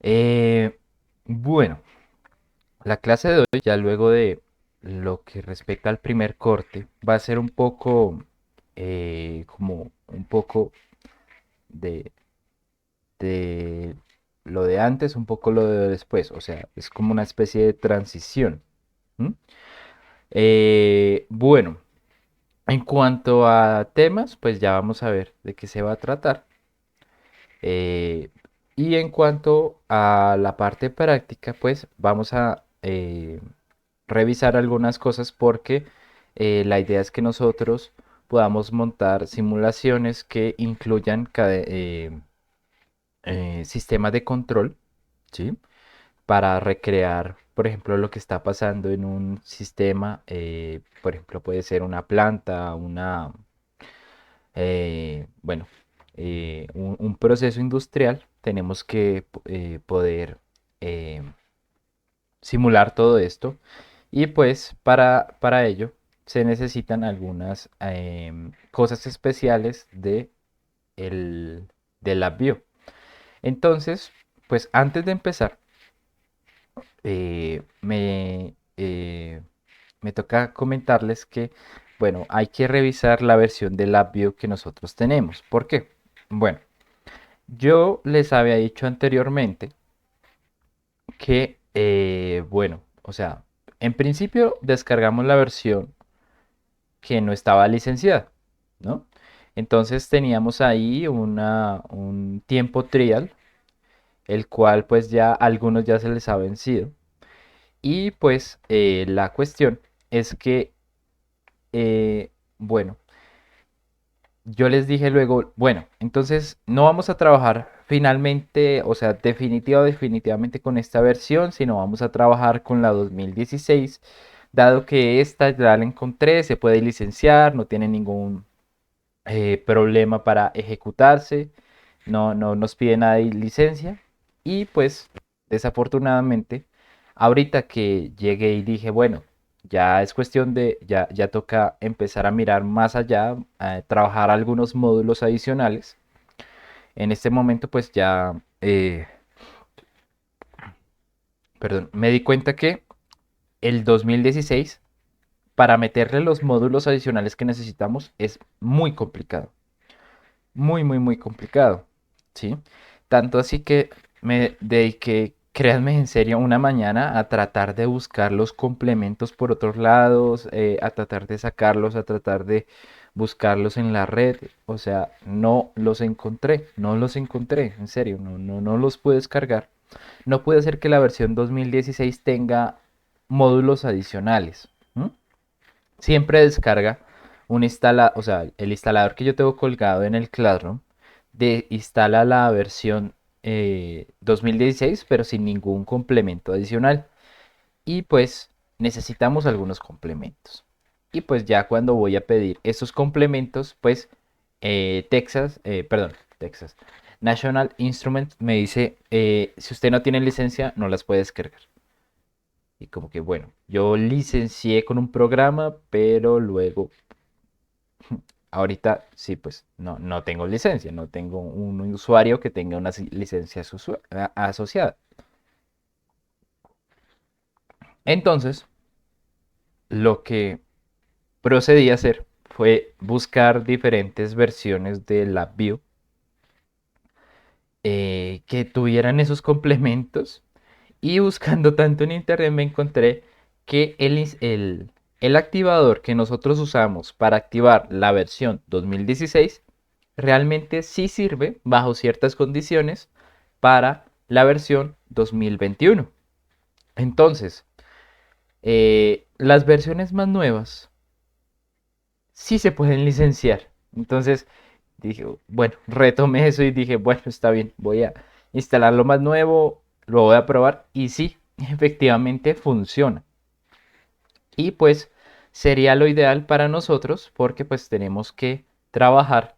Eh, bueno, la clase de hoy, ya luego de lo que respecta al primer corte, va a ser un poco, como un poco de, de lo de antes, un poco lo de después. O sea, es como una especie de transición. ¿M? Bueno, en cuanto a temas, pues ya vamos a ver de qué se va a tratar. Eh, y en cuanto a la parte práctica, pues vamos a revisar algunas cosas porque la idea es que nosotros podamos montar simulaciones que incluyan sistemas de control, ¿sí? Para recrear, por ejemplo, lo que está pasando en un sistema, por ejemplo, puede ser una planta, bueno, un proceso industrial. Tenemos que poder eh, simular todo esto y pues para ello se necesitan algunas cosas especiales el, de LabVIEW. Entonces, pues antes de empezar, me toca comentarles que, bueno, hay que revisar la versión de LabVIEW que nosotros tenemos. ¿Por qué? Bueno, yo les había dicho anteriormente que, bueno, o sea, en principio descargamos la versión que no estaba licenciada, ¿no? Entonces teníamos ahí un tiempo trial, el cual pues ya a algunos ya se les ha vencido. Y pues la cuestión es que, bueno, yo les dije luego, bueno, entonces no vamos a trabajar finalmente, o sea, definitivamente con esta versión, sino vamos a trabajar con la 2016, dado que esta ya la encontré, se puede licenciar, no tiene ningún problema para ejecutarse, no nos pide nada de licencia. Y pues desafortunadamente, ahorita que llegué y dije, bueno, ya es cuestión de, ya toca empezar a mirar más allá, a trabajar algunos módulos adicionales. En este momento pues ya, perdón, me di cuenta que el 2016, para meterle los módulos adicionales que necesitamos, es muy complicado. Muy complicado, ¿sí? Tanto así que me dediqué, créanme en serio, una mañana a tratar de buscar los complementos por otros lados, a tratar de sacarlos, a tratar de buscarlos en la red. O sea, no los encontré, en serio, no los pude descargar. No puede ser que la versión 2016 tenga módulos adicionales. ¿M? Siempre descarga o sea, el instalador que yo tengo colgado en el Classroom instala la versión 2016, pero sin ningún complemento adicional. Y pues necesitamos algunos complementos. Y pues ya cuando voy a pedir esos complementos, pues Texas, National Instruments me dice, si usted no tiene licencia, no las puede descargar. Y como que bueno, yo licencié con un programa, pero luego ahorita sí, pues no tengo licencia, no tengo un usuario que tenga una licencia asociada. Entonces, lo que procedí a hacer fue buscar diferentes versiones de LabVIEW que tuvieran esos complementos. Y buscando tanto en internet me encontré que el activador que nosotros usamos para activar la versión 2016 realmente sí sirve bajo ciertas condiciones para la versión 2021. Entonces, las versiones más nuevas sí se pueden licenciar. Entonces dije, bueno, retomé eso y dije, bueno, está bien, voy a instalar lo más nuevo, lo voy a probar y sí, efectivamente funciona. Y pues sería lo ideal para nosotros porque pues tenemos que trabajar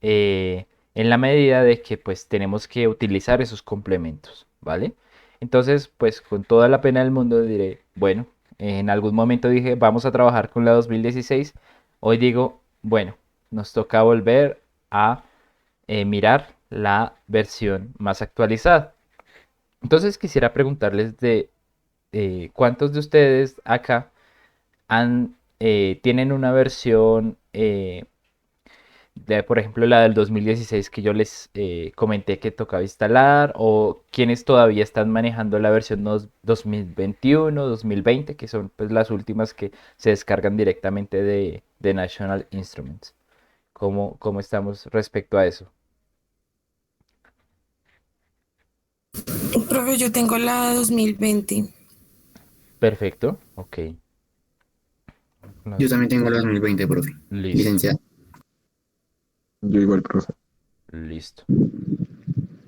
en la medida de que pues tenemos que utilizar esos complementos, ¿vale? Entonces pues con toda la pena del mundo diré, bueno, en algún momento dije vamos a trabajar con la 2016, hoy digo, bueno, nos toca volver a mirar la versión más actualizada. Entonces quisiera preguntarles de cuántos de ustedes acá tienen una versión por ejemplo, la del 2016 que yo les comenté que tocaba instalar, o quienes todavía están manejando la versión 2021, 2020, que son pues las últimas que se descargan directamente de National Instruments. ¿Cómo estamos respecto a eso? Profe, yo tengo la 2020. Perfecto, ok. Yo Las- también tengo la 2020, profe. Listo, Licenciado. Yo igual, profe. listo.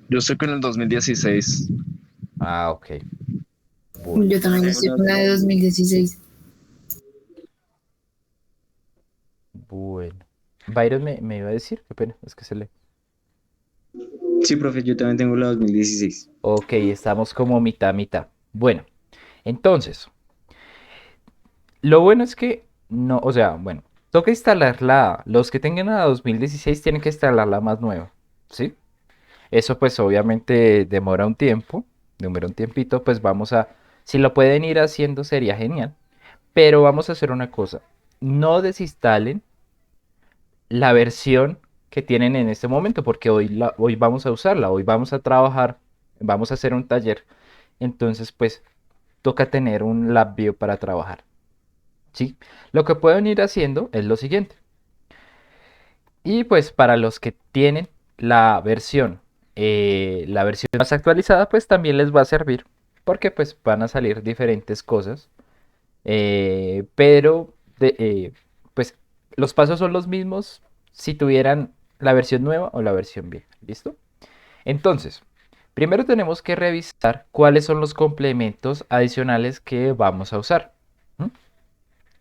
Yo estoy con el 2016. Ah, ok. Bueno, Yo también Tengo estoy la con la de 2016. bueno. Byron me iba a decir, qué pena, es que se le... Sí, profe, yo también tengo la 2016. Ok, estamos como mitad, mitad. Bueno, entonces, lo bueno es que no, o sea, bueno, toca instalarla. Los que tengan la 2016 tienen que instalar la más nueva, ¿sí? Eso pues obviamente demora un tiempito, pues si lo pueden ir haciendo sería genial. Pero vamos a hacer una cosa, no desinstalen la versión que tienen en este momento, porque hoy vamos a usarla, hoy vamos a trabajar, vamos a hacer un taller. Entonces, pues, toca tener un LabVIEW para trabajar. ¿Sí? Lo que pueden ir haciendo es lo siguiente. Y pues para los que tienen la versión más actualizada, pues también les va a servir. Porque pues van a salir diferentes cosas. Pero pues los pasos son los mismos si tuvieran la versión nueva o la versión vieja. ¿Listo? Entonces, primero tenemos que revisar cuáles son los complementos adicionales que vamos a usar. ¿Mm?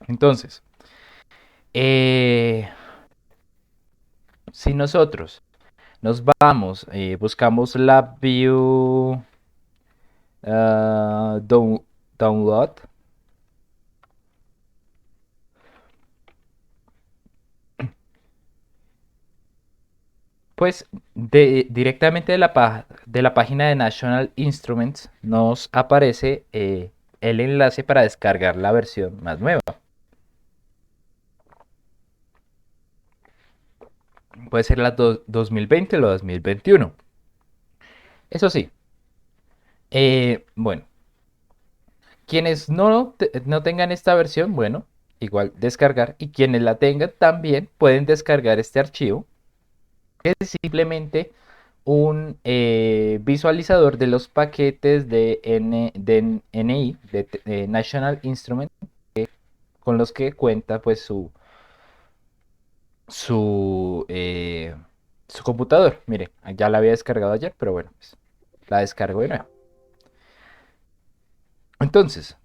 Entonces, eh, si nosotros nos vamos, buscamos la view download, pues directamente de la página de National Instruments nos aparece el enlace para descargar la versión más nueva. Puede ser la 2020 o la 2021. Eso sí, bueno, quienes no tengan esta versión, bueno, igual descargar. Y quienes la tengan también pueden descargar este archivo. Es simplemente un visualizador de los paquetes de NI, de National Instrument, con los que cuenta pues su, eh, su computador. Mire, ya la había descargado ayer, pero bueno, pues, la descargo de nuevo. Entonces,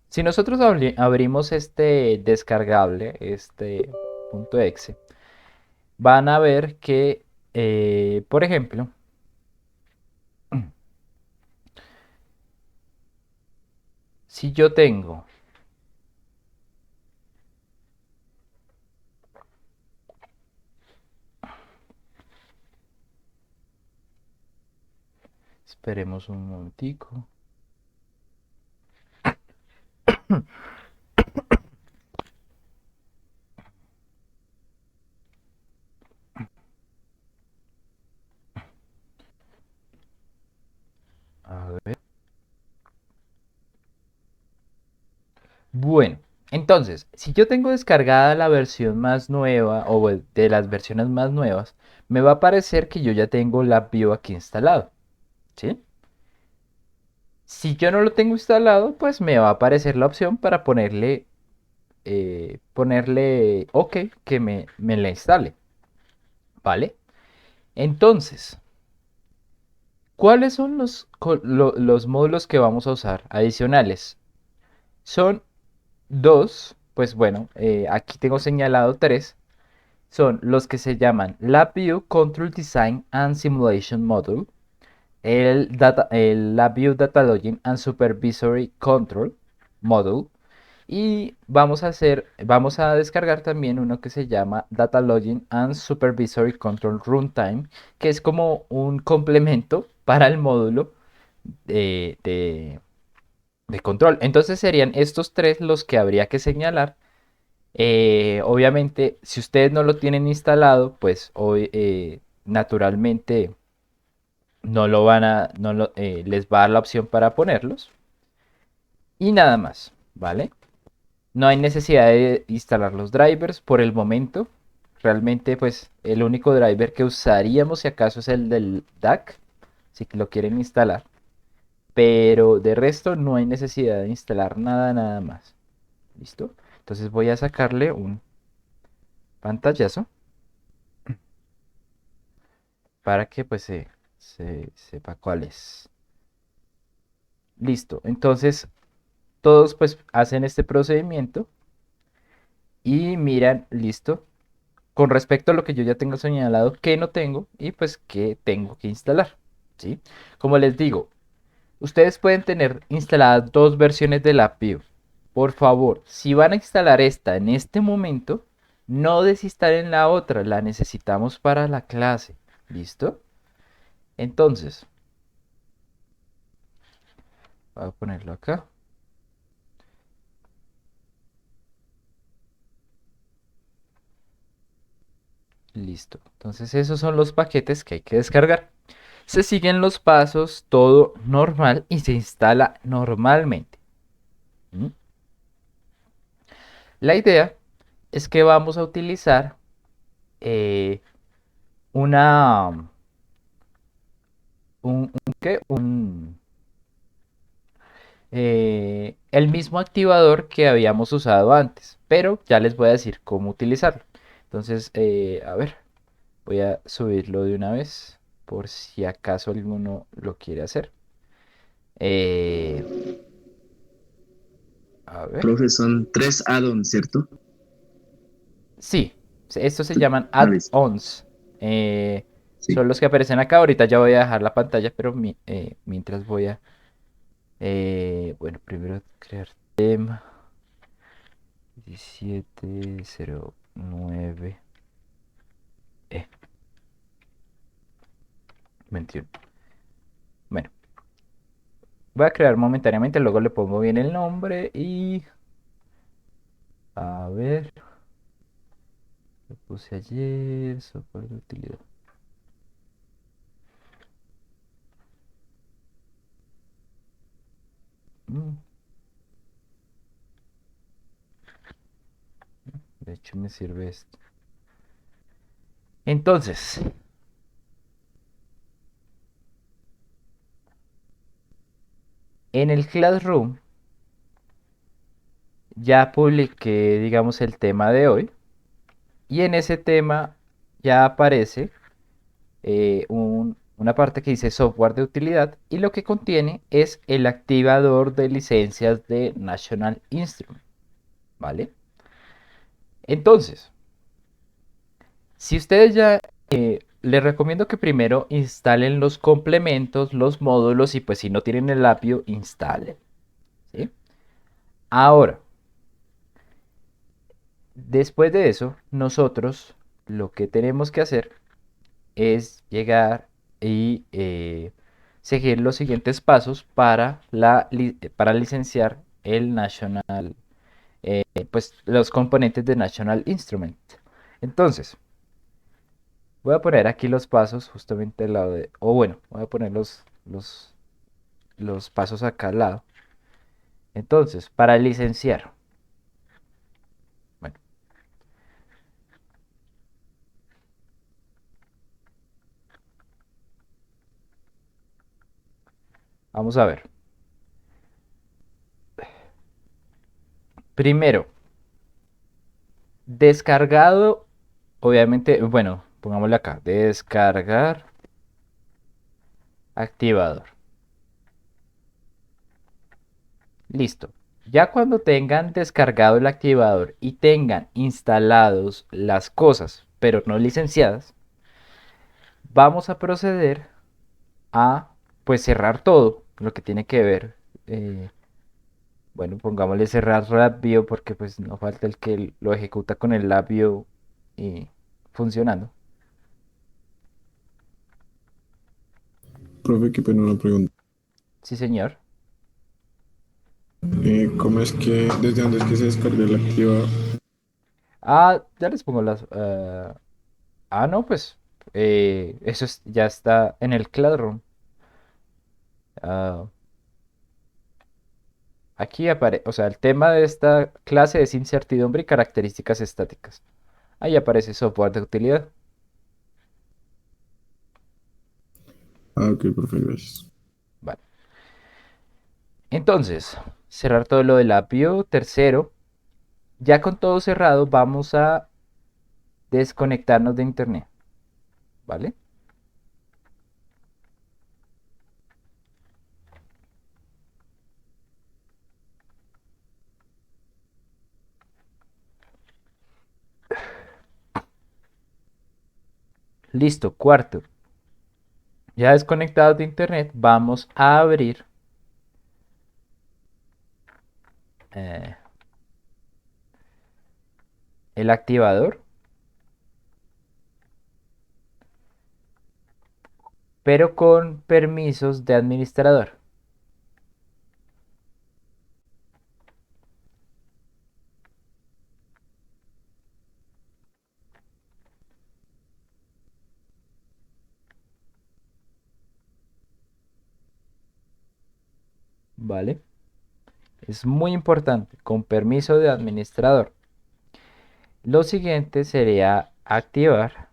si nosotros abrimos este descargable, este .exe, van a ver que, por ejemplo, si yo tengo, esperemos un momentico, a ver. Bueno, entonces, si yo tengo descargada la versión más nueva o de las versiones más nuevas, me va a aparecer que yo ya tengo LabVIEW aquí instalado, ¿sí? Si yo no lo tengo instalado, pues me va a aparecer la opción para ponerle OK, que me la instale, ¿vale? Entonces, ¿cuáles son los módulos que vamos a usar adicionales? Son dos, pues bueno, aquí tengo señalado tres. Son los que se llaman LabVIEW Control Design and Simulation Module, el LabVIEW Data Logging and Supervisory Control Module, y vamos a descargar también uno que se llama Data Logging and Supervisory Control Runtime, que es como un complemento para el módulo de, de- de control. Entonces serían estos tres los que habría que señalar. Obviamente, si ustedes no lo tienen instalado, pues naturalmente no lo van a, no lo- les va a dar la opción para ponerlos. Y nada más, ¿vale? No hay necesidad de instalar los drivers por el momento. Realmente, pues el único driver que usaríamos si acaso es el del DAC, si lo quieren instalar. Pero de resto no hay necesidad de instalar nada más. ¿Listo? Entonces voy a sacarle un pantallazo para que pues se sepa cuál es. Listo. Entonces todos pues hacen este procedimiento y miran, listo. Con respecto a lo que yo ya tengo señalado, que no tengo y pues que tengo que instalar. ¿Sí? Como les digo, ustedes pueden tener instaladas dos versiones de la PIO. Por favor, si van a instalar esta en este momento, no desinstalen la otra, la necesitamos para la clase. ¿Listo? Entonces, voy a ponerlo acá. Listo. Entonces, esos son los paquetes que hay que descargar. Se siguen los pasos, todo normal y se instala normalmente. ¿Mm? La idea es que vamos a utilizar eh, una, ¿qué? El mismo activador que habíamos usado antes, pero ya les voy a decir cómo utilizarlo. Entonces, a ver, voy a subirlo de una vez por si acaso alguno lo quiere hacer. Eh, a ver, Profe, son 3 add-ons, ¿cierto? sí, estos se llaman Ah, listo. add-ons. Eh, Sí. Son los que aparecen acá. Ahorita ya voy a dejar la pantalla, pero mientras voy a, bueno, primero crear tema 1709 21. Bueno, voy a crear momentáneamente, luego le pongo bien el nombre y a ver, lo puse ayer, soporte de utilidad. Mm, de hecho me sirve esto. Entonces, en el Classroom ya publiqué, digamos, el tema de hoy y en ese tema ya aparece una parte que dice software de utilidad y lo que contiene es el activador de licencias de National Instrument, ¿vale? Entonces, si ustedes ya, les recomiendo que primero instalen los complementos, los módulos y pues si no tienen el apio, instalen, ¿sí? Ahora, después de eso, nosotros lo que tenemos que hacer es llegar y seguir los siguientes pasos para licenciar el National, pues los componentes de National Instrument. Entonces, voy a poner aquí los pasos justamente al lado de, o bueno, voy a poner los pasos acá al lado. Entonces, para licenciar, bueno, vamos a ver. Primero, descargado, obviamente, bueno, pongámosle acá, descargar activador. Listo. Ya cuando tengan descargado el activador y tengan instalados las cosas, pero no licenciadas, vamos a proceder a pues cerrar todo lo que tiene que ver. Bueno, pongámosle cerrar LabVIEW porque pues no falta el que lo ejecuta con el LabVIEW y funcionando. Profe, qué pena una pregunta. Sí, señor. ¿Cómo es que, desde dónde es que se descarga el activador? Ya les pongo las... no, pues eso ya está en el Classroom. Ah, aquí aparece, o sea, el tema de esta clase es incertidumbre y características estáticas. Ahí aparece software de utilidad. Ah, ok, profe, gracias. Vale. Entonces, cerrar todo lo del apio. Tercero, ya con todo cerrado, vamos a desconectarnos de internet. ¿Vale? Listo. Cuarto, ya desconectados de internet, vamos a abrir eh, el activador, pero con permisos de administrador. ¿Vale? Es muy importante, con permiso de administrador. Lo siguiente sería activar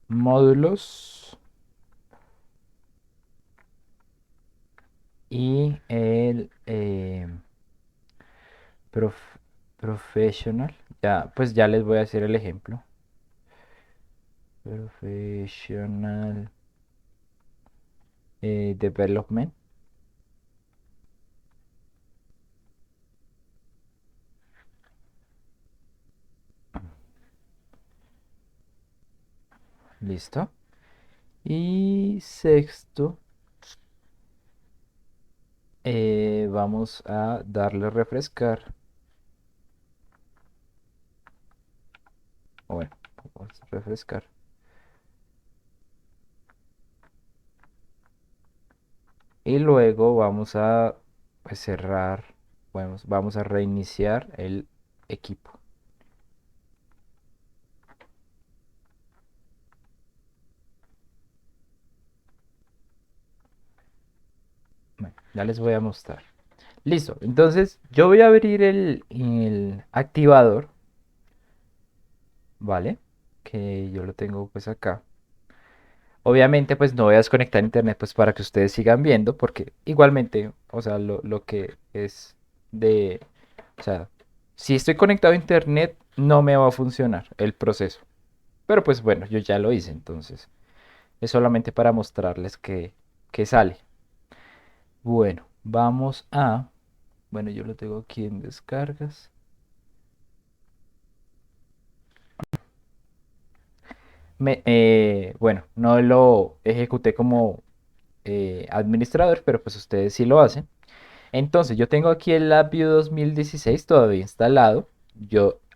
módulos y el prof- professional. Ya, pues ya les voy a hacer el ejemplo. Professional development. Listo. Y sexto, vamos a darle refrescar. O bueno, vamos a refrescar. Y luego vamos a pues, cerrar. Bueno, vamos a reiniciar el equipo. Bueno, ya les voy a mostrar. Listo, entonces yo voy a abrir el activador, ¿vale? Que yo lo tengo pues acá. Obviamente pues no voy a desconectar internet pues para que ustedes sigan viendo porque igualmente, o sea, lo que es de, o sea, si estoy conectado a internet no me va a funcionar el proceso. Pero pues bueno, yo ya lo hice, entonces es solamente para mostrarles que sale. Bueno, bueno, yo lo tengo aquí en descargas. Bueno, no lo ejecuté como administrador, pero pues ustedes sí lo hacen. Entonces, yo tengo aquí el LabVIEW 2016 todavía instalado.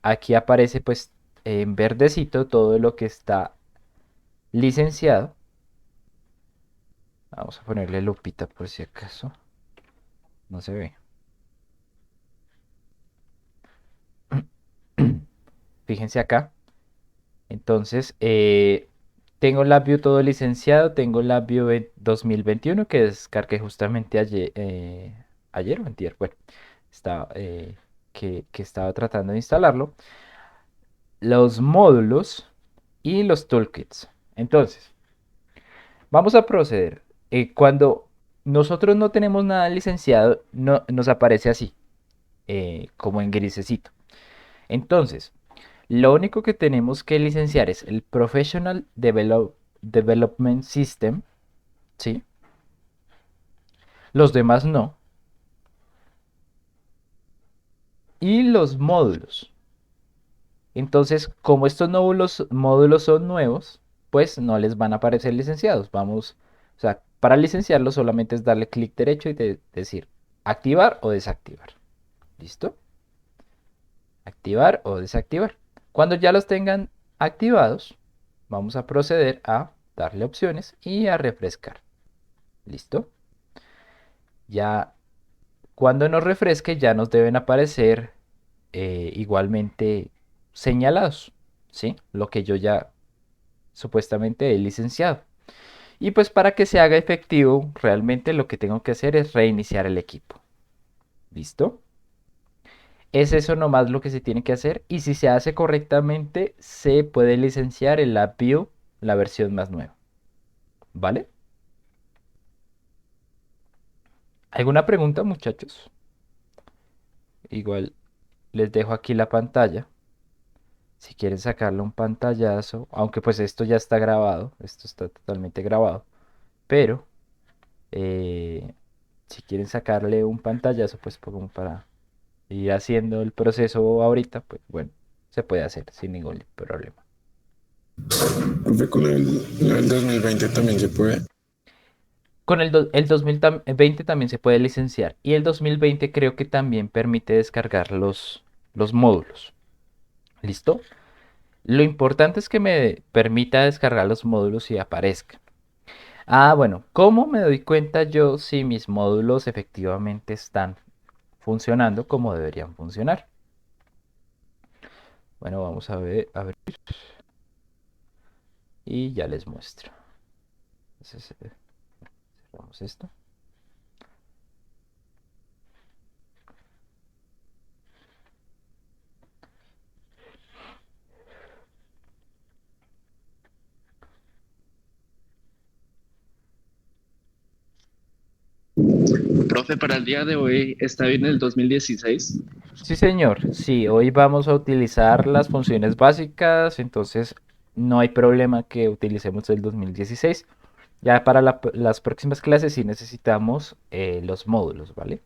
Aquí aparece pues en verdecito todo lo que está licenciado. Vamos a ponerle lupita por si acaso. No se ve. Fíjense acá. Entonces, tengo LabVIEW todo licenciado. Tengo LabVIEW 2021 que descargué justamente ayer o antier. Bueno, estaba, que estaba tratando de instalarlo. Los módulos y los toolkits. Entonces, vamos a proceder. Cuando nosotros no tenemos nada licenciado, no, nos aparece así, como en grisecito. Entonces, lo único que tenemos que licenciar es el Development System, ¿sí? Los demás no. Y los módulos. Entonces, como estos módulos son nuevos, pues no les van a aparecer licenciados. O sea, para licenciarlos solamente es darle clic derecho y decir activar o desactivar. ¿Listo? Activar o desactivar. Cuando ya los tengan activados, vamos a proceder a darle opciones y a refrescar. ¿Listo? Ya cuando nos refresque ya nos deben aparecer igualmente señalados, ¿sí? Lo que yo ya supuestamente he licenciado. Y pues para que se haga efectivo, realmente lo que tengo que hacer es reiniciar el equipo. ¿Listo? Es eso nomás lo que se tiene que hacer y si se hace correctamente se puede licenciar el LabVIEW, la versión más nueva. ¿Vale? ¿Alguna pregunta, muchachos? Igual les dejo aquí la pantalla. Si quieren sacarle un pantallazo, aunque pues esto ya está grabado, esto está totalmente grabado, pero eh, si quieren sacarle un pantallazo, pues como para ir haciendo el proceso ahorita, pues bueno, se puede hacer sin ningún problema. Profe, con el 2020 también se puede. Con el 2020 también se puede licenciar y el 2020 creo que también permite descargar los módulos. ¿Listo? Lo importante es que me permita descargar los módulos y aparezcan. Ah, bueno, ¿cómo me doy cuenta yo si mis módulos efectivamente están funcionando como deberían funcionar? Bueno, vamos a ver, y ya les muestro. Entonces, cerramos esto. Profe, para el día de hoy está bien el 2016. Sí, señor. Sí, hoy vamos a utilizar las funciones básicas, entonces no hay problema que utilicemos el 2016. Ya para las próximas clases sí necesitamos los módulos, ¿vale?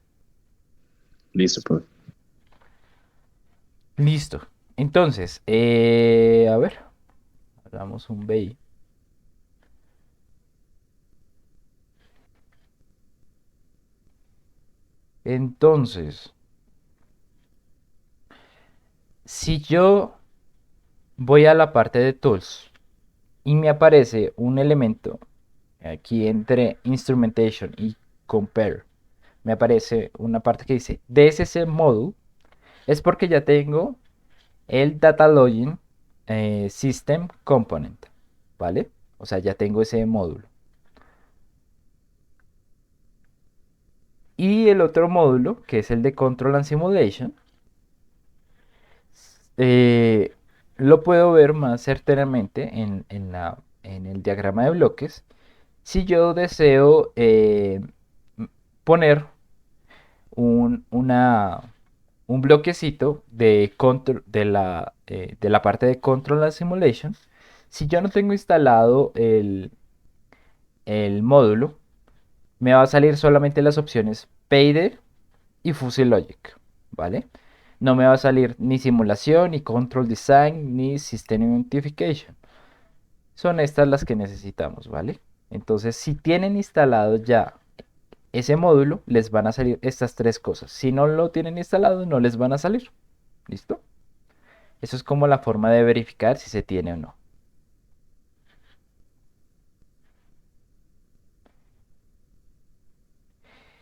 Listo, profe. Listo. Entonces, a ver, hagamos un BI. Entonces, si yo voy a la parte de tools y me aparece un elemento aquí entre instrumentation y compare, me aparece una parte que dice DSC module, es porque ya tengo el data login system component, ¿vale? O sea, ya tengo ese módulo. Y el otro módulo, que es el de control and simulation, eh, lo puedo ver más certeramente en el diagrama de bloques si yo deseo poner una, un bloquecito de, de la parte de Control and Simulation. Si yo no tengo instalado el módulo, me va a salir solamente las opciones Payde y Fuzzy Logic, ¿vale? No me va a salir ni simulación, ni Control Design, ni System Identification. Son estas las que necesitamos, ¿vale? Entonces, si tienen instalado ya ese módulo, les van a salir estas tres cosas. Si no lo tienen instalado, no les van a salir. ¿Listo? Eso es como la forma de verificar si se tiene o no.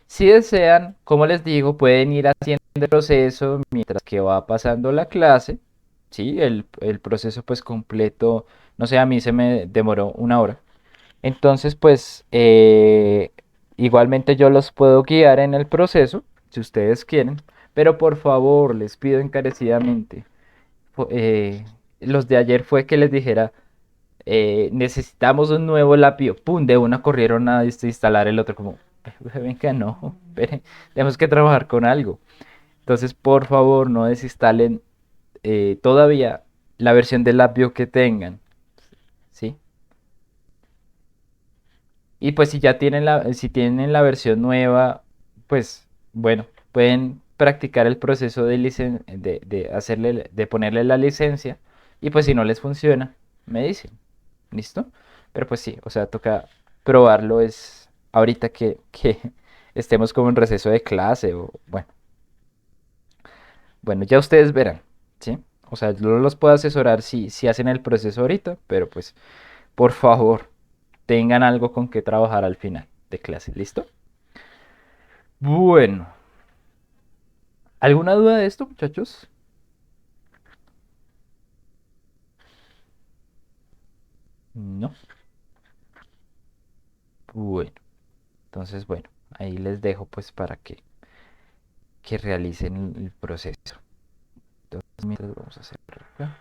Si desean, como les digo, pueden ir haciendo el proceso mientras que va pasando la clase. ¿Sí? El proceso pues completo, no sé, a mí se me demoró una hora. Entonces, pues, igualmente yo los puedo guiar en el proceso, si ustedes quieren, pero por favor, les pido encarecidamente, los de ayer fue que les dijera, necesitamos un nuevo lapio, pum, de una corrieron a instalar el otro, como, venga, no, esperen, tenemos que trabajar con algo. Entonces, por favor, no desinstalen todavía la versión del lapio que tengan, ¿sí? Y pues si ya tienen si tienen la versión nueva, pues bueno, pueden practicar el proceso de hacerle, de ponerle la licencia. Y pues si no les funciona, me dicen. ¿Listo? Pero pues sí, o sea, toca probarlo es ahorita que estemos como en receso de clase o bueno. Bueno, ya ustedes verán, ¿sí? O sea, yo los puedo asesorar si hacen el proceso ahorita, pero pues, por favor. tengan algo con que trabajar al final de clase. ¿Listo? Bueno, ¿alguna duda de esto, muchachos? No. Bueno, entonces, bueno, ahí les dejo pues para que realicen el proceso. Entonces, mientras vamos a hacer acá.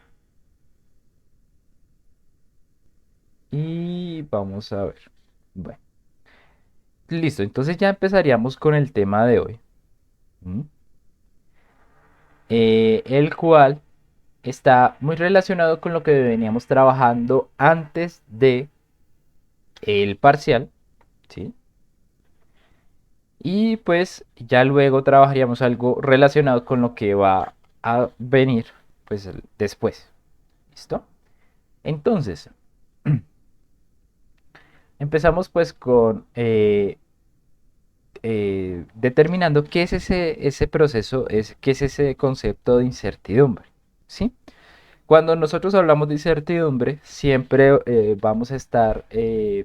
Y vamos a ver. Bueno, listo. Entonces ya empezaríamos con el tema de hoy. ¿Mm? El cual está muy relacionado con lo que veníamos trabajando antes de el parcial, ¿sí? Y pues ya luego trabajaríamos algo relacionado con lo que va a venir pues después. ¿Listo? Entonces, empezamos pues con determinando qué es ese proceso, qué es ese concepto de incertidumbre, ¿sí? Cuando nosotros hablamos de incertidumbre, siempre vamos a estar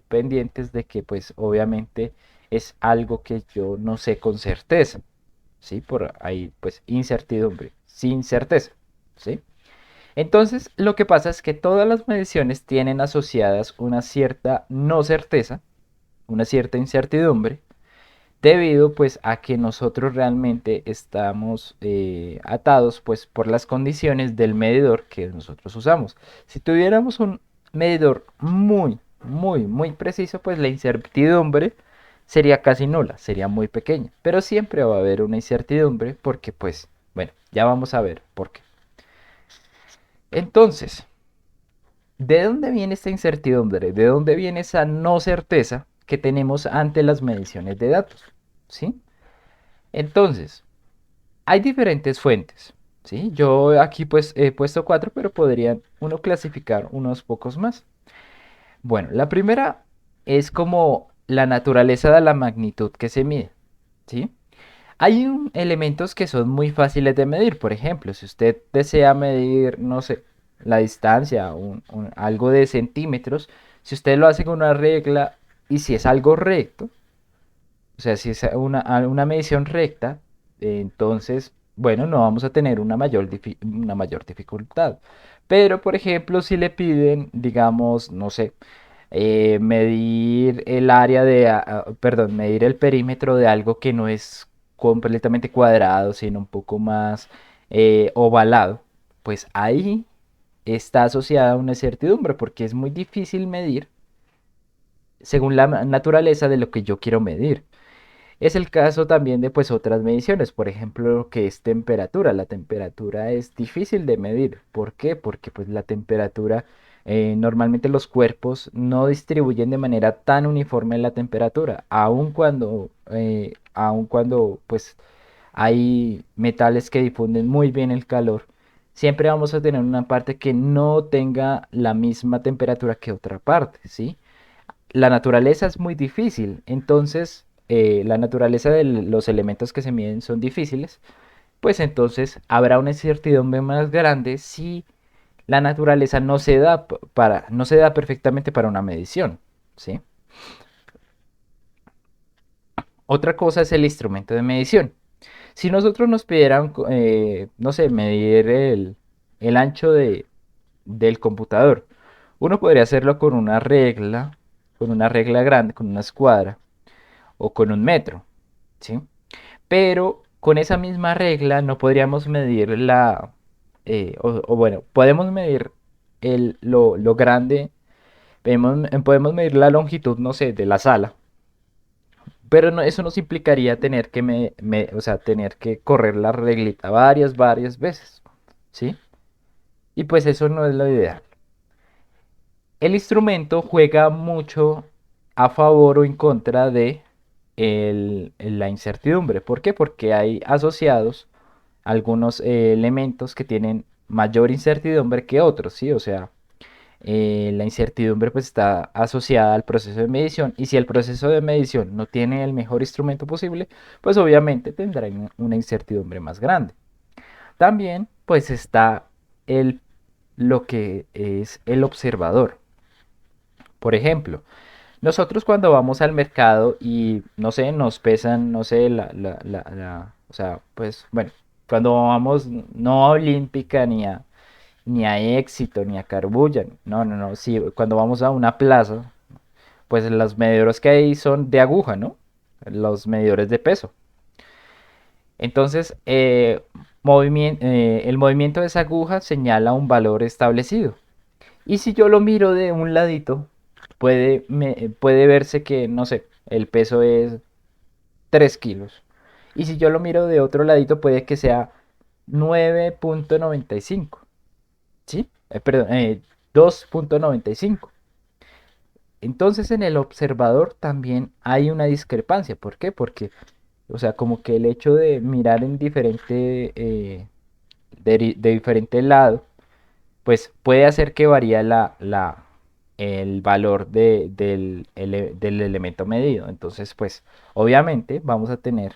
pendientes de que pues obviamente es algo que yo no sé con certeza, ¿sí? Por ahí pues incertidumbre, sin certeza, ¿sí? Entonces, lo que pasa es que todas las mediciones tienen asociadas una cierta no certeza, una cierta incertidumbre, debido pues a que nosotros realmente estamos atados pues por las condiciones del medidor que nosotros usamos. Si tuviéramos un medidor muy preciso, pues la incertidumbre sería casi nula, sería muy pequeña, pero siempre va a haber una incertidumbre porque pues, bueno, ya vamos a ver por qué. Entonces, ¿de dónde viene esta incertidumbre? ¿De dónde viene esa no certeza que tenemos ante las mediciones de datos? ¿Sí? Entonces, hay diferentes fuentes, ¿sí? Yo aquí pues he puesto cuatro, pero podrían uno clasificar unos pocos más. Bueno, la primera es como la naturaleza de la magnitud que se mide, ¿sí? Hay elementos que son muy fáciles de medir. Por ejemplo, si usted desea medir, no sé, la distancia, algo de centímetros, si usted lo hace con una regla y si es algo recto, o sea, si es una medición recta, entonces, bueno, no vamos a tener una mayor dificultad. Pero, por ejemplo, si le piden, digamos, no sé, medir el área perdón, medir el perímetro de algo que no es completamente cuadrado, sino un poco más ovalado, pues ahí está asociada una incertidumbre, porque es muy difícil medir según la naturaleza de lo que yo quiero medir. Es el caso también de pues otras mediciones, por ejemplo, lo que es temperatura. La temperatura es difícil de medir. ¿Por qué? Porque pues la temperatura, normalmente los cuerpos no distribuyen de manera tan uniforme la temperatura, aun cuando pues hay metales que difunden muy bien el calor. Siempre vamos a tener una parte que no tenga la misma temperatura que otra parte, ¿sí? La naturaleza es muy difícil, entonces la naturaleza de los elementos que se miden son difíciles, pues entonces habrá una incertidumbre más grande si la naturaleza no se da perfectamente para una medición, ¿sí? Otra cosa es el instrumento de medición. Si nosotros nos pidieran, no sé, medir el ancho del computador, uno podría hacerlo con una regla grande, con una escuadra o con un metro, ¿sí? Pero con esa misma regla no podríamos medir o bueno, podemos medir lo grande, podemos medir la longitud, no sé, de la sala, pero eso nos implicaría tener que, o sea, tener que correr la reglita varias veces, ¿sí? Y pues eso no es lo ideal. El instrumento juega mucho a favor o en contra de la incertidumbre. ¿Por qué? Porque hay asociados algunos elementos que tienen mayor incertidumbre que otros, ¿sí? O sea, la incertidumbre pues está asociada al proceso de medición y si el proceso de medición no tiene el mejor instrumento posible, pues obviamente tendrá una incertidumbre más grande. También pues está lo que es el observador. Por ejemplo, Nosotros cuando vamos al mercado y, no sé, nos pesan, no sé, o sea, pues, bueno, cuando vamos no a Olímpica ni a Éxito, ni a Carbulla, no, no, no, sí, cuando vamos a una plaza, pues los medidores que hay son de aguja, ¿no? Los medidores de peso. Entonces, el movimiento de esa aguja señala un valor establecido. Y si yo lo miro de un ladito, puede verse que, no sé, el peso es 3 kilos. Y si yo lo miro de otro ladito, puede que sea 9,95. ¿Sí? Perdón, 2,95. Entonces en el observador también hay una discrepancia. ¿Por qué? Porque, o sea, como que el hecho de mirar en de diferente lado, pues puede hacer que varíe el valor del elemento medido. Entonces, pues obviamente vamos a tener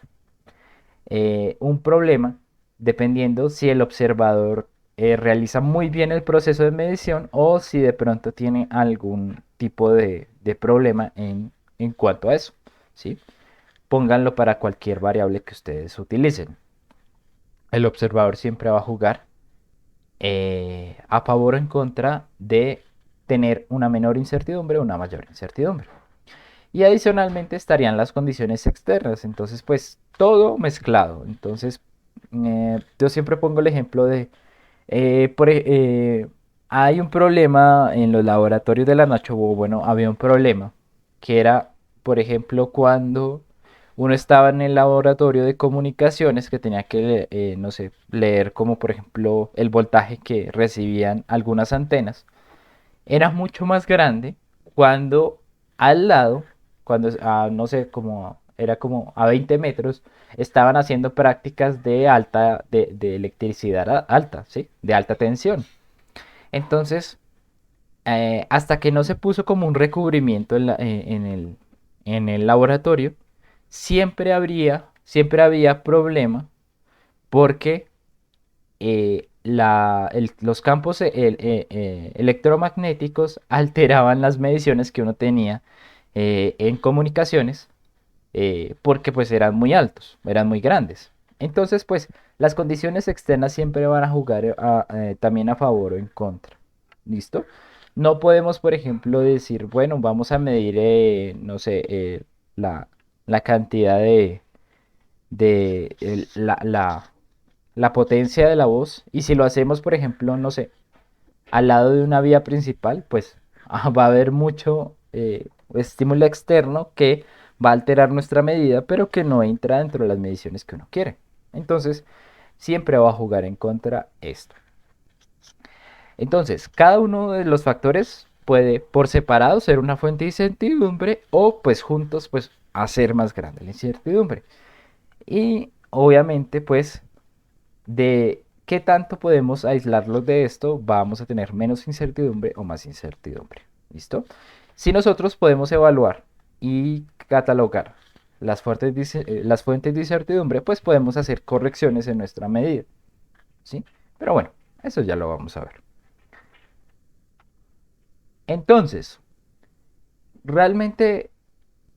un problema dependiendo si el observador realiza muy bien el proceso de medición o si de pronto tiene algún tipo de problema en cuanto a eso, ¿sí? Pónganlo para cualquier variable que ustedes utilicen. El observador siempre va a jugar a favor o en contra de tener una menor incertidumbre o una mayor incertidumbre. Y adicionalmente estarían las condiciones externas, entonces pues todo mezclado. Entonces yo siempre pongo el ejemplo de, hay un problema en los laboratorios de la Nacho, bueno, había un problema que era, por ejemplo, cuando uno estaba en el laboratorio de comunicaciones que tenía que, no sé, leer como por ejemplo el voltaje que recibían algunas antenas, era mucho más grande cuando al lado, cuando no sé, como era como a 20 metros, estaban haciendo prácticas de electricidad alta, ¿sí? De alta tensión. Entonces, hasta que no se puso como un recubrimiento en el laboratorio, siempre había problema porque los campos electromagnéticos alteraban las mediciones que uno tenía en comunicaciones porque pues eran muy altos, eran muy grandes. Entonces pues las condiciones externas siempre van a jugar también a favor o en contra. ¿Listo? No podemos, por ejemplo, decir, bueno, vamos a medir, no sé, la, la cantidad la potencia de la voz. Y si lo hacemos, por ejemplo, no sé, al lado de una vía principal, pues va a haber mucho estímulo externo que va a alterar nuestra medida, pero que no entra dentro de las mediciones que uno quiere. Entonces, siempre va a jugar en contra esto. Entonces, cada uno de los factores puede por separado ser una fuente de incertidumbre o pues juntos pues hacer más grande la incertidumbre. Y obviamente pues de qué tanto podemos aislarlos de esto, vamos a tener menos incertidumbre o más incertidumbre. ¿Listo? Si nosotros podemos evaluar y catalogar las fuentes de incertidumbre, pues podemos hacer correcciones en nuestra medida. ¿Sí? Pero bueno, eso ya lo vamos a ver. Entonces, realmente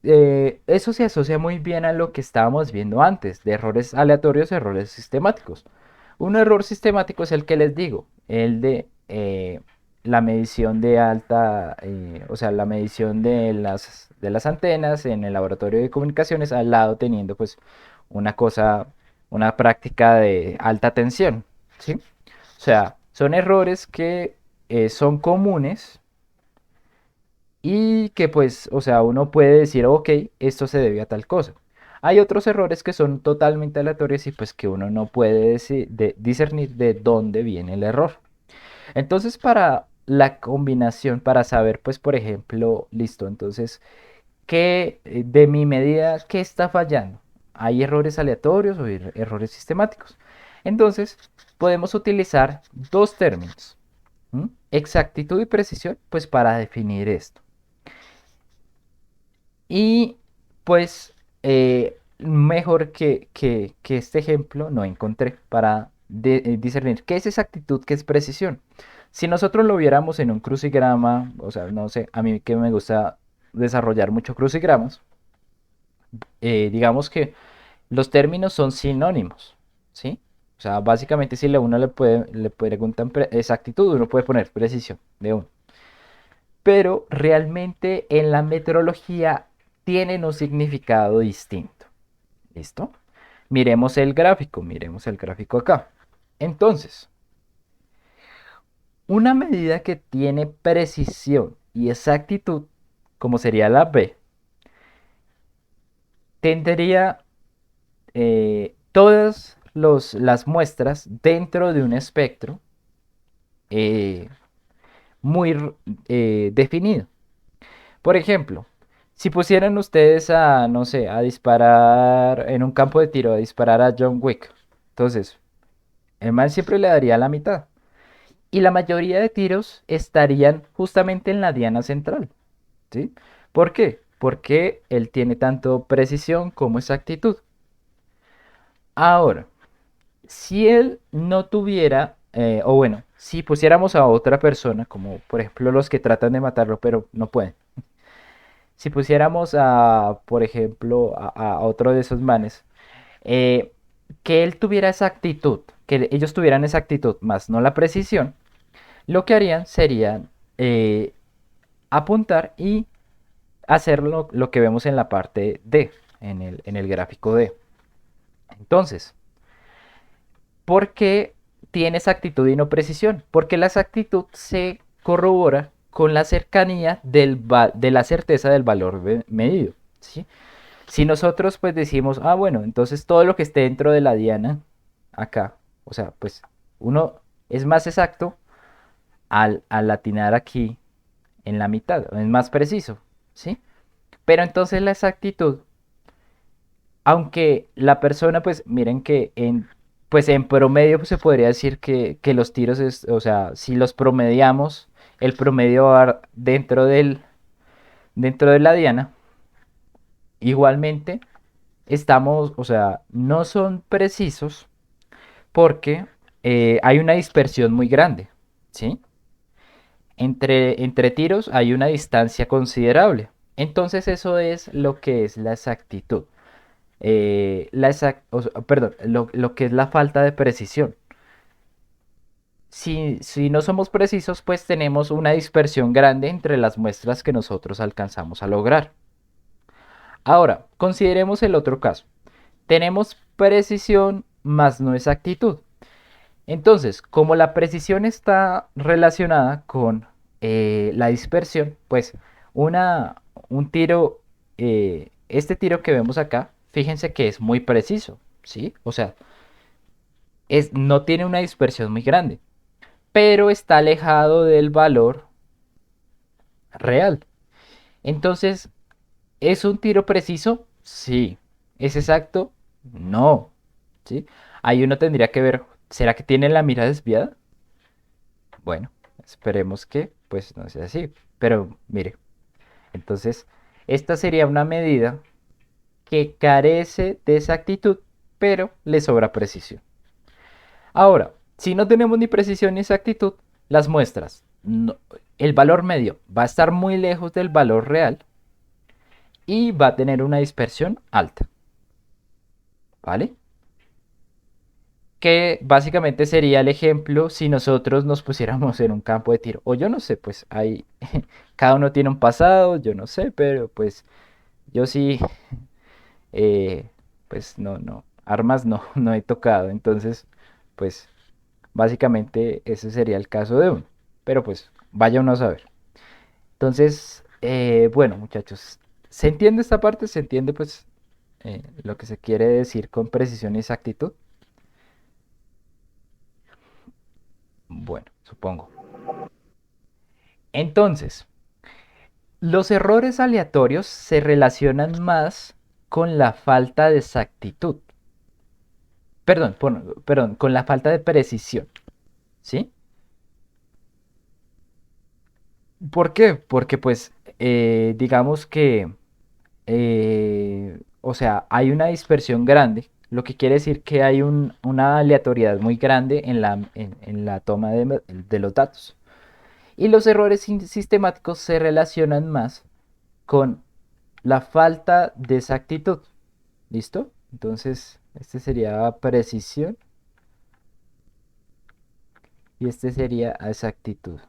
eso se asocia muy bien a lo que estábamos viendo antes, de errores aleatorios, errores sistemáticos. Un error sistemático es el que les digo, el de la medición de o sea, la medición de las antenas en el laboratorio de comunicaciones al lado teniendo pues una cosa, una práctica de alta tensión, ¿sí? O sea, son errores que son comunes y que pues, o sea, uno puede decir, ok, esto se debe a tal cosa. Hay otros errores que son totalmente aleatorios y pues que uno no puede discernir de dónde viene el error. Entonces, para la combinación, para saber, pues, por ejemplo, listo, entonces, ¿qué de mi medida, qué está fallando? ¿Hay errores aleatorios o errores sistemáticos? Entonces, podemos utilizar dos términos, ¿m? Exactitud y precisión, pues, para definir esto. Y pues mejor que este ejemplo no encontré para discernir qué es exactitud, qué es precisión. Si nosotros lo viéramos en un crucigrama, o sea, no sé, a mí que me gusta desarrollar mucho crucigramas, digamos que los términos son sinónimos, ¿sí? O sea, básicamente si uno le preguntan exactitud, uno puede poner precisión de uno. Pero realmente en la metrología tienen un significado distinto. ¿Listo? Miremos el gráfico acá. Entonces, una medida que tiene precisión y exactitud, como sería la B, tendría todas las muestras dentro de un espectro eh, muy definido. Por ejemplo, si pusieran ustedes a, no sé, a disparar en un campo de tiro, a disparar a John Wick, entonces el man siempre le daría la mitad. Y la mayoría de tiros estarían justamente en la diana central, ¿sí? ¿Por qué? Porque él tiene tanto precisión como exactitud. Ahora, si él no tuviera, o bueno, si pusiéramos a otra persona, como por ejemplo los que tratan de matarlo pero no pueden. Si pusiéramos a, por ejemplo, a otro de esos manes, eh, que él tuviera esa actitud, que ellos tuvieran esa actitud, más no la precisión, lo que harían sería eh, apuntar y hacer lo que vemos en la parte D, en el gráfico D. Entonces, ¿por qué tiene exactitud y no precisión? Porque la exactitud se corrobora con la cercanía de la certeza del valor medido, ¿sí? Si nosotros pues decimos, ah, bueno, entonces todo lo que esté dentro de la diana, acá, o sea, pues uno es más exacto al atinar aquí en la mitad, es más preciso, ¿sí? Pero entonces la exactitud, aunque la persona, pues miren que pues en promedio pues, se podría decir que los tiros, o sea, si los promediamos, el promedio va dentro de la diana, igualmente estamos, o sea, no son precisos porque hay una dispersión muy grande, ¿sí? Entre tiros hay una distancia considerable. Entonces eso es lo que es la exactitud. Perdón, lo que es la falta de precisión. Si no somos precisos, pues tenemos una dispersión grande entre las muestras que nosotros alcanzamos a lograr. Ahora, consideremos el otro caso. Tenemos precisión más no exactitud. Entonces, como la precisión está relacionada con la dispersión, pues un tiro, este tiro que vemos acá, fíjense que es muy preciso, ¿sí? O sea, no tiene una dispersión muy grande, pero está alejado del valor real. Entonces, ¿es un tiro preciso? Sí. ¿Es exacto? No. ¿Sí? Ahí uno tendría que ver, ¿será que tiene la mira desviada? Bueno, esperemos que pues no sea así. Pero mire, entonces esta sería una medida que carece de exactitud, pero le sobra precisión. Ahora, si no tenemos ni precisión ni exactitud, las muestras, el valor medio va a estar muy lejos del valor real y va a tener una dispersión alta. ¿Vale? Que básicamente sería el ejemplo si nosotros nos pusiéramos en un campo de tiro. O yo no sé, pues ahí cada uno tiene un pasado, yo no sé, pero pues yo sí, eh, pues no, armas no, no he tocado. Entonces, pues básicamente ese sería el caso de uno. Pero pues vaya uno a saber. Entonces, bueno muchachos, ¿se entiende esta parte? ¿Se entiende pues lo que se quiere decir con precisión y exactitud? Bueno, supongo. Entonces, los errores aleatorios se relacionan más con la falta de exactitud. Perdón, con la falta de precisión. ¿Sí? ¿Por qué? Porque pues digamos que, o sea, hay una dispersión grande, lo que quiere decir que hay una aleatoriedad muy grande en la toma de los datos. Y los errores sistemáticos se relacionan más con la falta de exactitud. ¿Listo? Entonces, este sería precisión y este sería exactitud.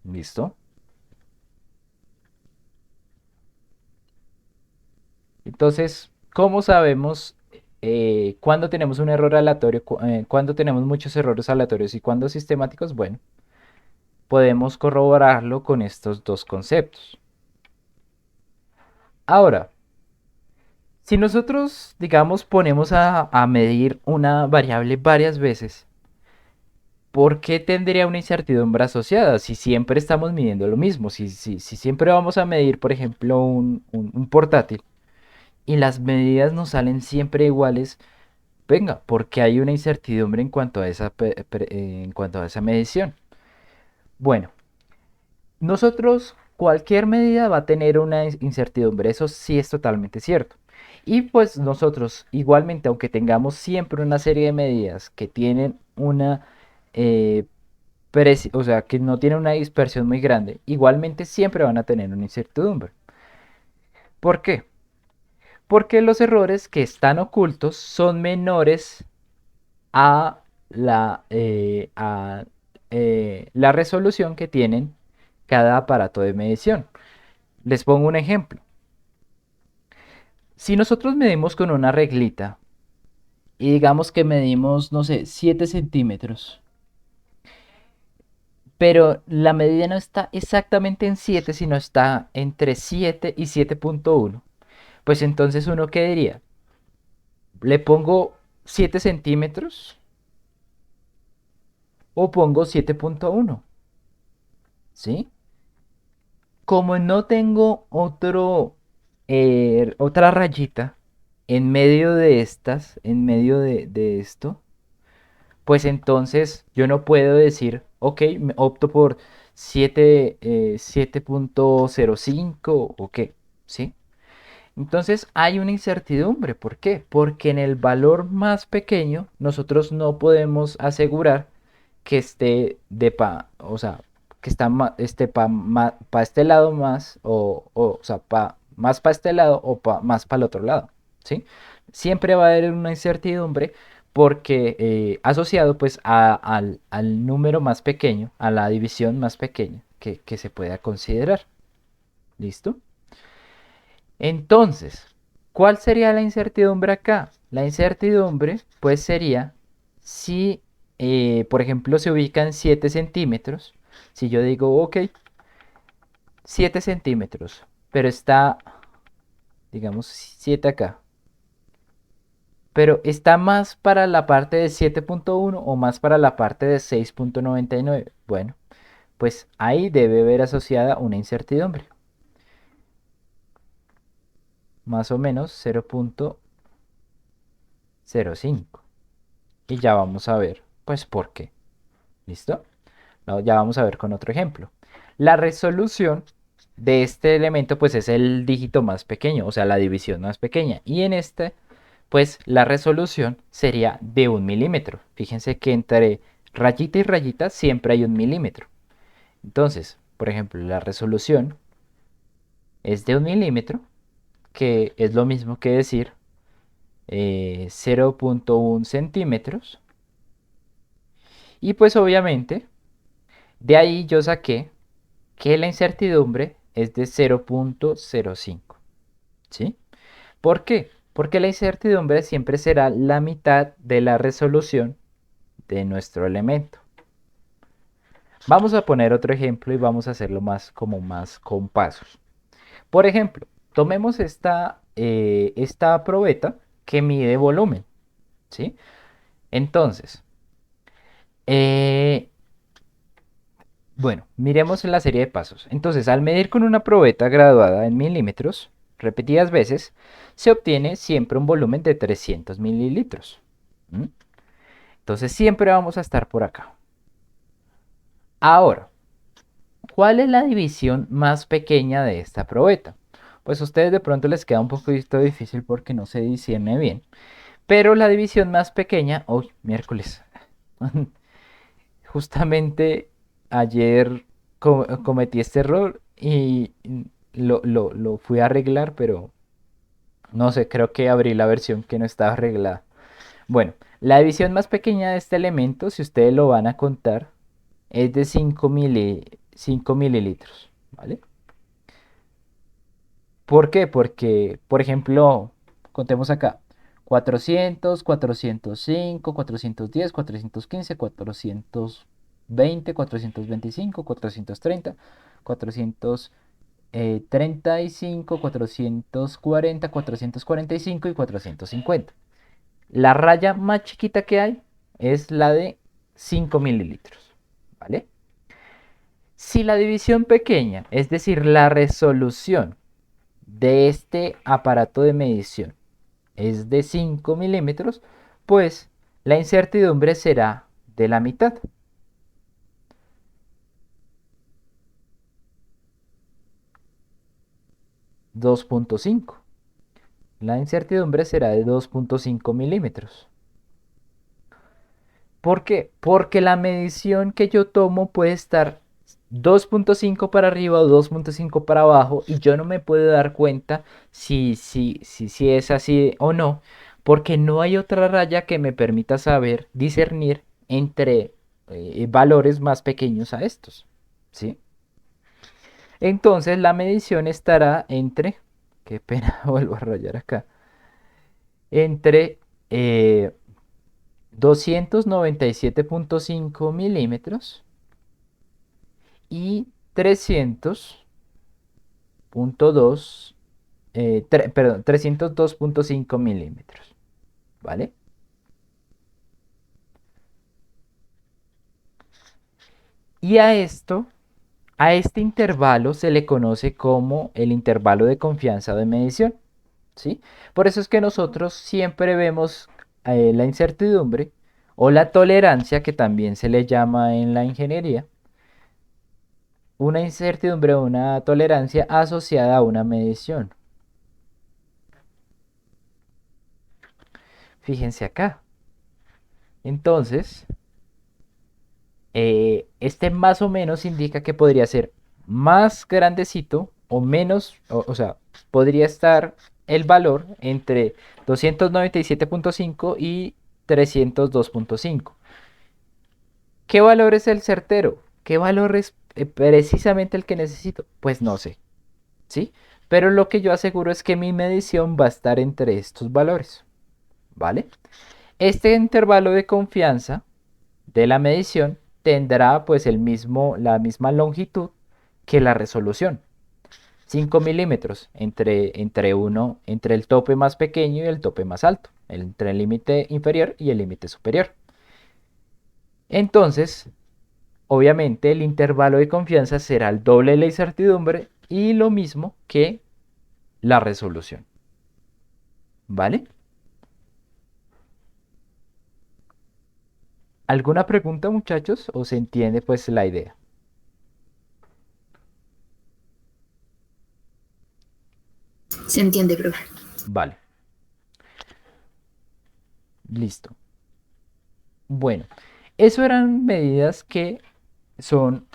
¿Listo? Entonces, ¿cómo sabemos cuándo tenemos un error aleatorio, cuándo tenemos muchos errores aleatorios y cuándo sistemáticos? Bueno, podemos corroborarlo con estos dos conceptos. Ahora, si nosotros, digamos, ponemos a medir una variable varias veces, ¿por qué tendría una incertidumbre asociada si siempre estamos midiendo lo mismo? Si siempre vamos a medir, por ejemplo, un portátil y las medidas nos salen siempre iguales, venga, porque hay una incertidumbre en cuanto a en cuanto a esa medición. Bueno, nosotros, cualquier medida va a tener una incertidumbre, eso sí es totalmente cierto. Y pues nosotros, igualmente, aunque tengamos siempre una serie de medidas que tienen una, eh, o sea, que no tienen una dispersión muy grande, igualmente siempre van a tener una incertidumbre. ¿Por qué? Porque los errores que están ocultos son menores a la resolución que tienen cada aparato de medición. Les pongo un ejemplo. Si nosotros medimos con una reglita y digamos que medimos, no sé, 7 centímetros, pero la medida no está exactamente en 7, sino está entre 7 y 7.1, pues entonces uno qué diría, le pongo 7 centímetros o pongo 7.1, ¿sí? Como no tengo otra rayita en medio de estas, en medio de esto, pues entonces yo no puedo decir, ok, me opto por 7.05 o qué, ¿sí? Entonces hay una incertidumbre. ¿Por qué? Porque en el valor más pequeño nosotros no podemos asegurar que esté o sea, que está esté pa este lado más, o sea, más para este lado o más para el otro lado, ¿sí? Siempre va a haber una incertidumbre porque asociado pues al número más pequeño, a la división más pequeña que se pueda considerar. ¿Listo? Entonces, ¿cuál sería la incertidumbre acá? La incertidumbre, pues, sería si, por ejemplo, se ubican 7 centímetros. Si yo digo, ok, 7 centímetros, pero está, digamos, 7 acá. Pero está más para la parte de 7.1 o más para la parte de 6.99. Bueno, pues ahí debe haber asociada una incertidumbre. Más o menos 0.05. Y ya vamos a ver, pues, por qué. ¿Listo? Ya vamos a ver con otro ejemplo. La resolución de este elemento, pues, es el dígito más pequeño, o sea, la división más pequeña. Y en este, pues, la resolución sería de 1 milímetro. Fíjense que entre rayita y rayita siempre hay 1 milímetro. Entonces, por ejemplo, la resolución es de 1 milímetro, que es lo mismo que decir 0.1 centímetros. Y pues obviamente, de ahí yo saqué que la incertidumbre es de 0.05. ¿Sí? ¿Por qué? Porque la incertidumbre siempre será la mitad de la resolución de nuestro elemento. Vamos a poner otro ejemplo y vamos a hacerlo más con pasos. Por ejemplo, tomemos esta probeta que mide volumen. ¿Sí? Entonces, eh, bueno, miremos la serie de pasos. Entonces, al medir con una probeta graduada en milímetros, repetidas veces, se obtiene siempre un volumen de 300 mililitros. ¿Mm? Entonces, siempre vamos a estar por acá. Ahora, ¿cuál es la división más pequeña de esta probeta? Pues a ustedes de pronto les queda un poquito difícil porque no se discierne bien. Pero la división más pequeña, hoy miércoles, justamente ayer cometí este error y lo fui a arreglar, pero no sé, creo que abrí la versión que no estaba arreglada. Bueno, la división más pequeña de este elemento, si ustedes lo van a contar, es de 5 mililitros, ¿vale? ¿Por qué? Porque, por ejemplo, contemos acá, 400, 405, 410, 415, 420, 425, 430, 435, 440, 445 y 450. La raya más chiquita que hay es la de 5 mililitros, ¿vale? Si la división pequeña, es decir, la resolución de este aparato de medición es de 5 milímetros, pues la incertidumbre será de la mitad. (2.5). La incertidumbre será de 2.5 milímetros. ¿Por qué? Porque la medición que yo tomo puede estar 2.5 para arriba o 2.5 para abajo y yo no me puedo dar cuenta si es así o no, porque no hay otra raya que me permita saber discernir entre valores más pequeños a estos, ¿sí? Entonces la medición estará entre, qué pena, vuelvo a rayar acá, entre 297.5 milímetros y 300.2, perdón, 302.5 milímetros, ¿vale? Y a este intervalo se le conoce como el intervalo de confianza de medición, ¿sí? Por eso es que nosotros siempre vemos la incertidumbre o la tolerancia, que también se le llama en la ingeniería, una incertidumbre o una tolerancia asociada a una medición. Fíjense acá. Entonces, este más o menos indica que podría ser más grandecito o menos, o sea, podría estar el valor entre 297.5 y 302.5. ¿Qué valor es el certero? ¿Qué valor es precisamente el que necesito? Pues no sé, ¿sí? Pero lo que yo aseguro es que mi medición va a estar entre estos valores, ¿vale? Este intervalo de confianza de la medición tendrá pues la misma longitud que la resolución. 5 milímetros entre el tope más pequeño y el tope más alto, entre el límite inferior y el límite superior. Entonces, obviamente el intervalo de confianza será el doble de la incertidumbre y lo mismo que la resolución. ¿Vale? ¿Alguna pregunta, muchachos? ¿O se entiende pues la idea? Se entiende, profe. Vale. Listo. Bueno, eso eran medidas que son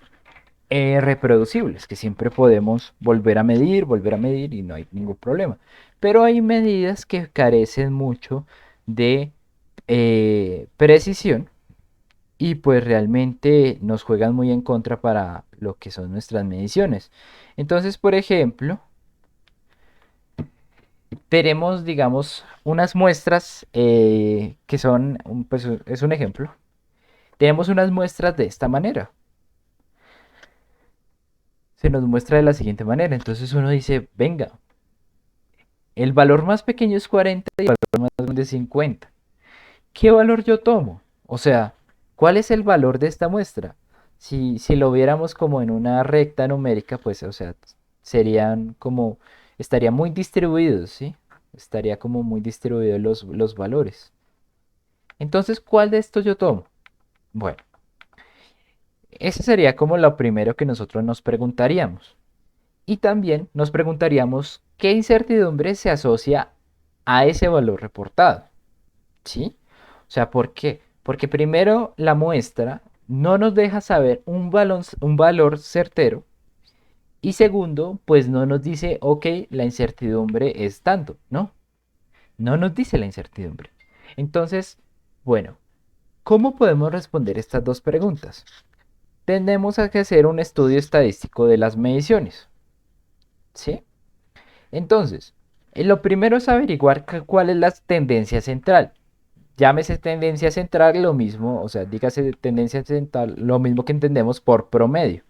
reproducibles, que siempre podemos volver a medir y no hay ningún problema. Pero hay medidas que carecen mucho de precisión y pues realmente nos juegan muy en contra para lo que son nuestras mediciones. Entonces, por ejemplo, tenemos, digamos, unas muestras que son, pues es un ejemplo. Tenemos unas muestras de esta manera. Se nos muestra de la siguiente manera. Entonces uno dice, venga, el valor más pequeño es 40 y el valor más grande es 50. ¿Qué valor yo tomo? O sea, ¿cuál es el valor de esta muestra? Si lo viéramos como en una recta numérica, pues, o sea, serían como, estaría muy distribuidos, ¿sí? Estaría como muy distribuidos los valores. Entonces, ¿cuál de estos yo tomo? Bueno, ese sería como lo primero que nosotros nos preguntaríamos. Y también nos preguntaríamos qué incertidumbre se asocia a ese valor reportado, ¿sí? O sea, ¿por qué? Porque primero la muestra no nos deja saber un valor certero. Y segundo, pues no nos dice, ok, la incertidumbre es tanto, ¿no? No nos dice la incertidumbre. Entonces, bueno, ¿cómo podemos responder estas dos preguntas? Tenemos que hacer un estudio estadístico de las mediciones, ¿sí? Entonces, lo primero es averiguar cuál es la tendencia central. Llámese tendencia central lo mismo, o sea, dígase tendencia central lo mismo que entendemos por promedio.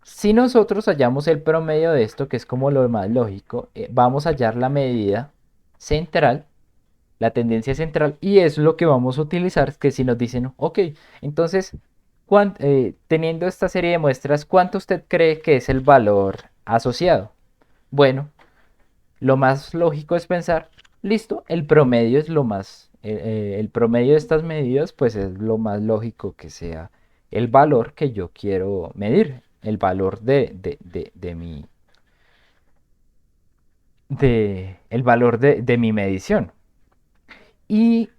Si nosotros hallamos el promedio de esto, que es como lo más lógico, vamos a hallar la medida central, la tendencia central, y es lo que vamos a utilizar, que si nos dicen, ok, entonces, teniendo esta serie de muestras, ¿cuánto usted cree que es el valor asociado? Bueno, lo más lógico es pensar, listo, el promedio es lo más, el promedio de estas medidas, pues es lo más lógico que sea el valor que yo quiero medir, el valor el valor de mi medición. Y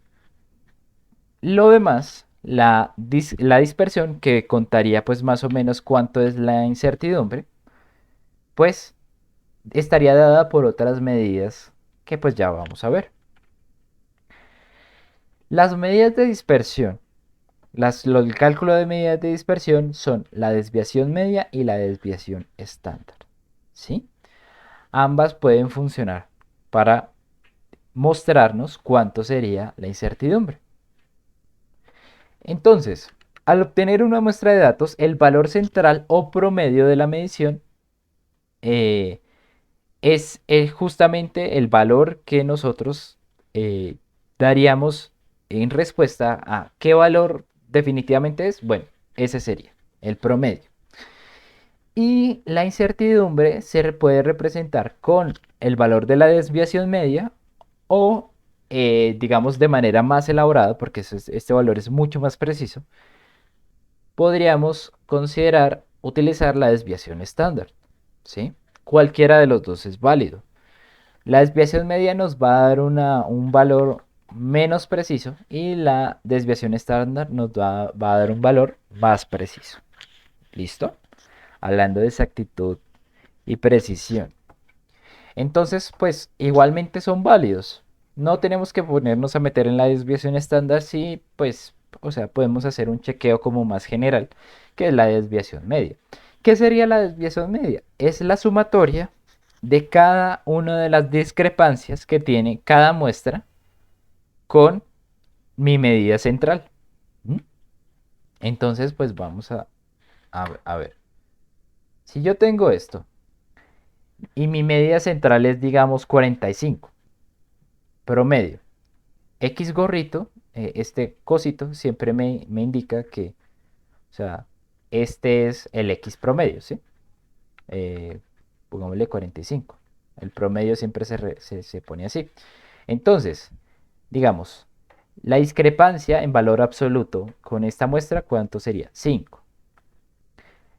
lo demás, la dispersión, que contaría pues más o menos cuánto es la incertidumbre, pues estaría dada por otras medidas que pues ya vamos a ver. Las medidas de dispersión, el cálculo de medidas de dispersión son la desviación media y la desviación estándar, ¿sí? Ambas pueden funcionar para mostrarnos cuánto sería la incertidumbre. Entonces, al obtener una muestra de datos, el valor central o promedio de la medición eh, es justamente el valor que nosotros daríamos en respuesta a qué valor definitivamente es. Bueno, ese sería el promedio. Y la incertidumbre se puede representar con el valor de la desviación media o, digamos, de manera más elaborada, porque este valor es mucho más preciso, podríamos considerar utilizar la desviación estándar, ¿sí? Cualquiera de los dos es válido. La desviación media nos va a dar un valor menos preciso y la desviación estándar nos va a dar un valor más preciso. ¿Listo? Hablando de exactitud y precisión. Entonces, pues igualmente son válidos. No tenemos que ponernos a meter en la desviación estándar si, pues, o sea, podemos hacer un chequeo como más general, que es la desviación media. ¿Qué sería la desviación media? Es la sumatoria de cada una de las discrepancias que tiene cada muestra con mi medida central. ¿Mm? Entonces, pues vamos a ver. Si yo tengo esto y mi medida central es, digamos, 45, promedio, X gorrito, este cosito siempre me indica que, o sea, este es el X promedio, ¿sí? Pongámosle 45. El promedio siempre se pone así. Entonces, digamos, la discrepancia en valor absoluto con esta muestra, ¿cuánto sería? 5.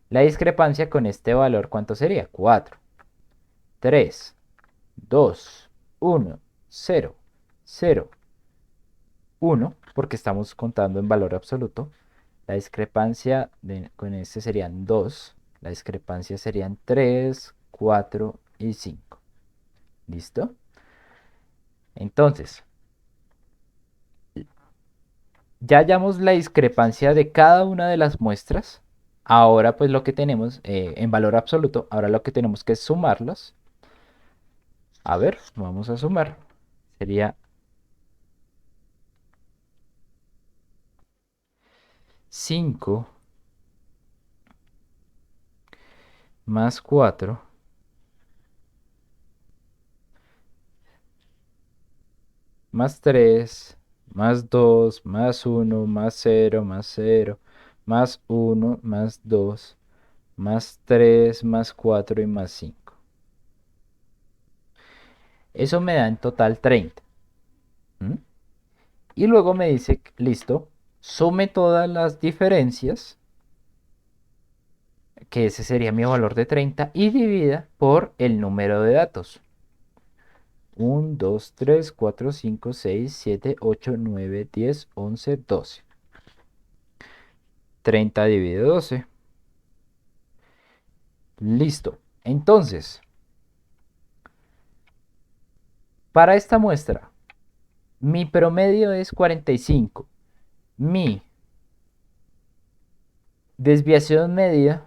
La discrepancia con este valor, ¿cuánto sería? 4. 3, 2, 1, 0, 0, 1, porque estamos contando en valor absoluto. La discrepancia con este serían 2. La discrepancia serían 3, 4 y 5. ¿Listo? Entonces, ya hallamos la discrepancia de cada una de las muestras. Ahora pues lo que tenemos en valor absoluto, ahora lo que tenemos que es sumarlos. A ver, vamos a sumar. Sería 5 más 4 más 3 más 2 más 1 más 0 más 0 más 1 más 2 más 3 más 4 y más 5. Eso me da en total 30. ¿Mm? Y luego me dice, listo, sume todas las diferencias, que ese sería mi valor de 30, y divida por el número de datos. 1, 2, 3, 4, 5, 6, 7, 8, 9, 10, 11, 12. 30 dividido 12. Listo. Entonces, para esta muestra, mi promedio es 45. Mi desviación media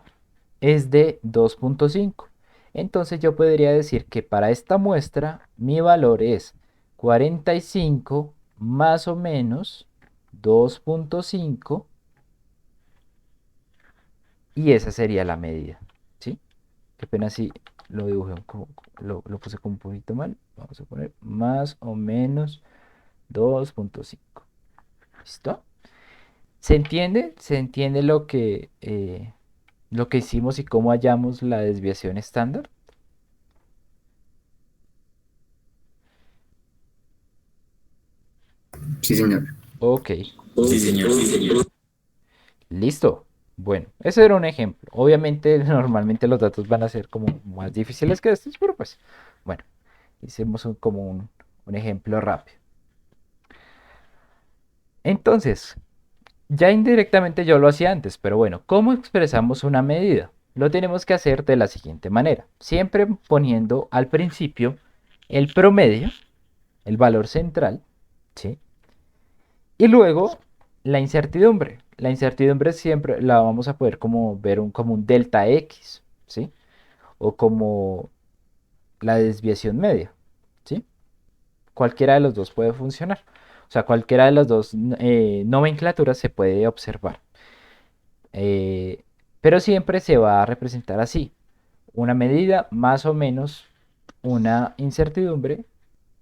es de 2.5. Entonces yo podría decir que para esta muestra mi valor es 45 más o menos 2.5 y esa sería la medida. ¿Sí? Qué pena si lo dibujé lo puse como un poquito mal. Vamos a poner más o menos 2.5. ¿Listo? ¿Se entiende? ¿Se entiende lo que hicimos y cómo hallamos la desviación estándar? Sí, señor. Ok, Sí, señor, sí, señor. listo. Bueno, ese era un ejemplo. Obviamente, normalmente los datos van a ser como más difíciles que estos, pero pues, bueno, hicimos como un ejemplo rápido. Entonces, ya indirectamente yo lo hacía antes, pero bueno, ¿cómo expresamos una medida? Lo tenemos que hacer de la siguiente manera, siempre poniendo al principio el promedio, el valor central, ¿sí? Y luego la incertidumbre. La incertidumbre siempre la vamos a poder como ver como un delta X, ¿sí? O como la desviación media, ¿sí? Cualquiera de los dos puede funcionar. O sea, cualquiera de las dos nomenclaturas se puede observar. Eh, pero siempre se va a representar así. Una medida más o menos una incertidumbre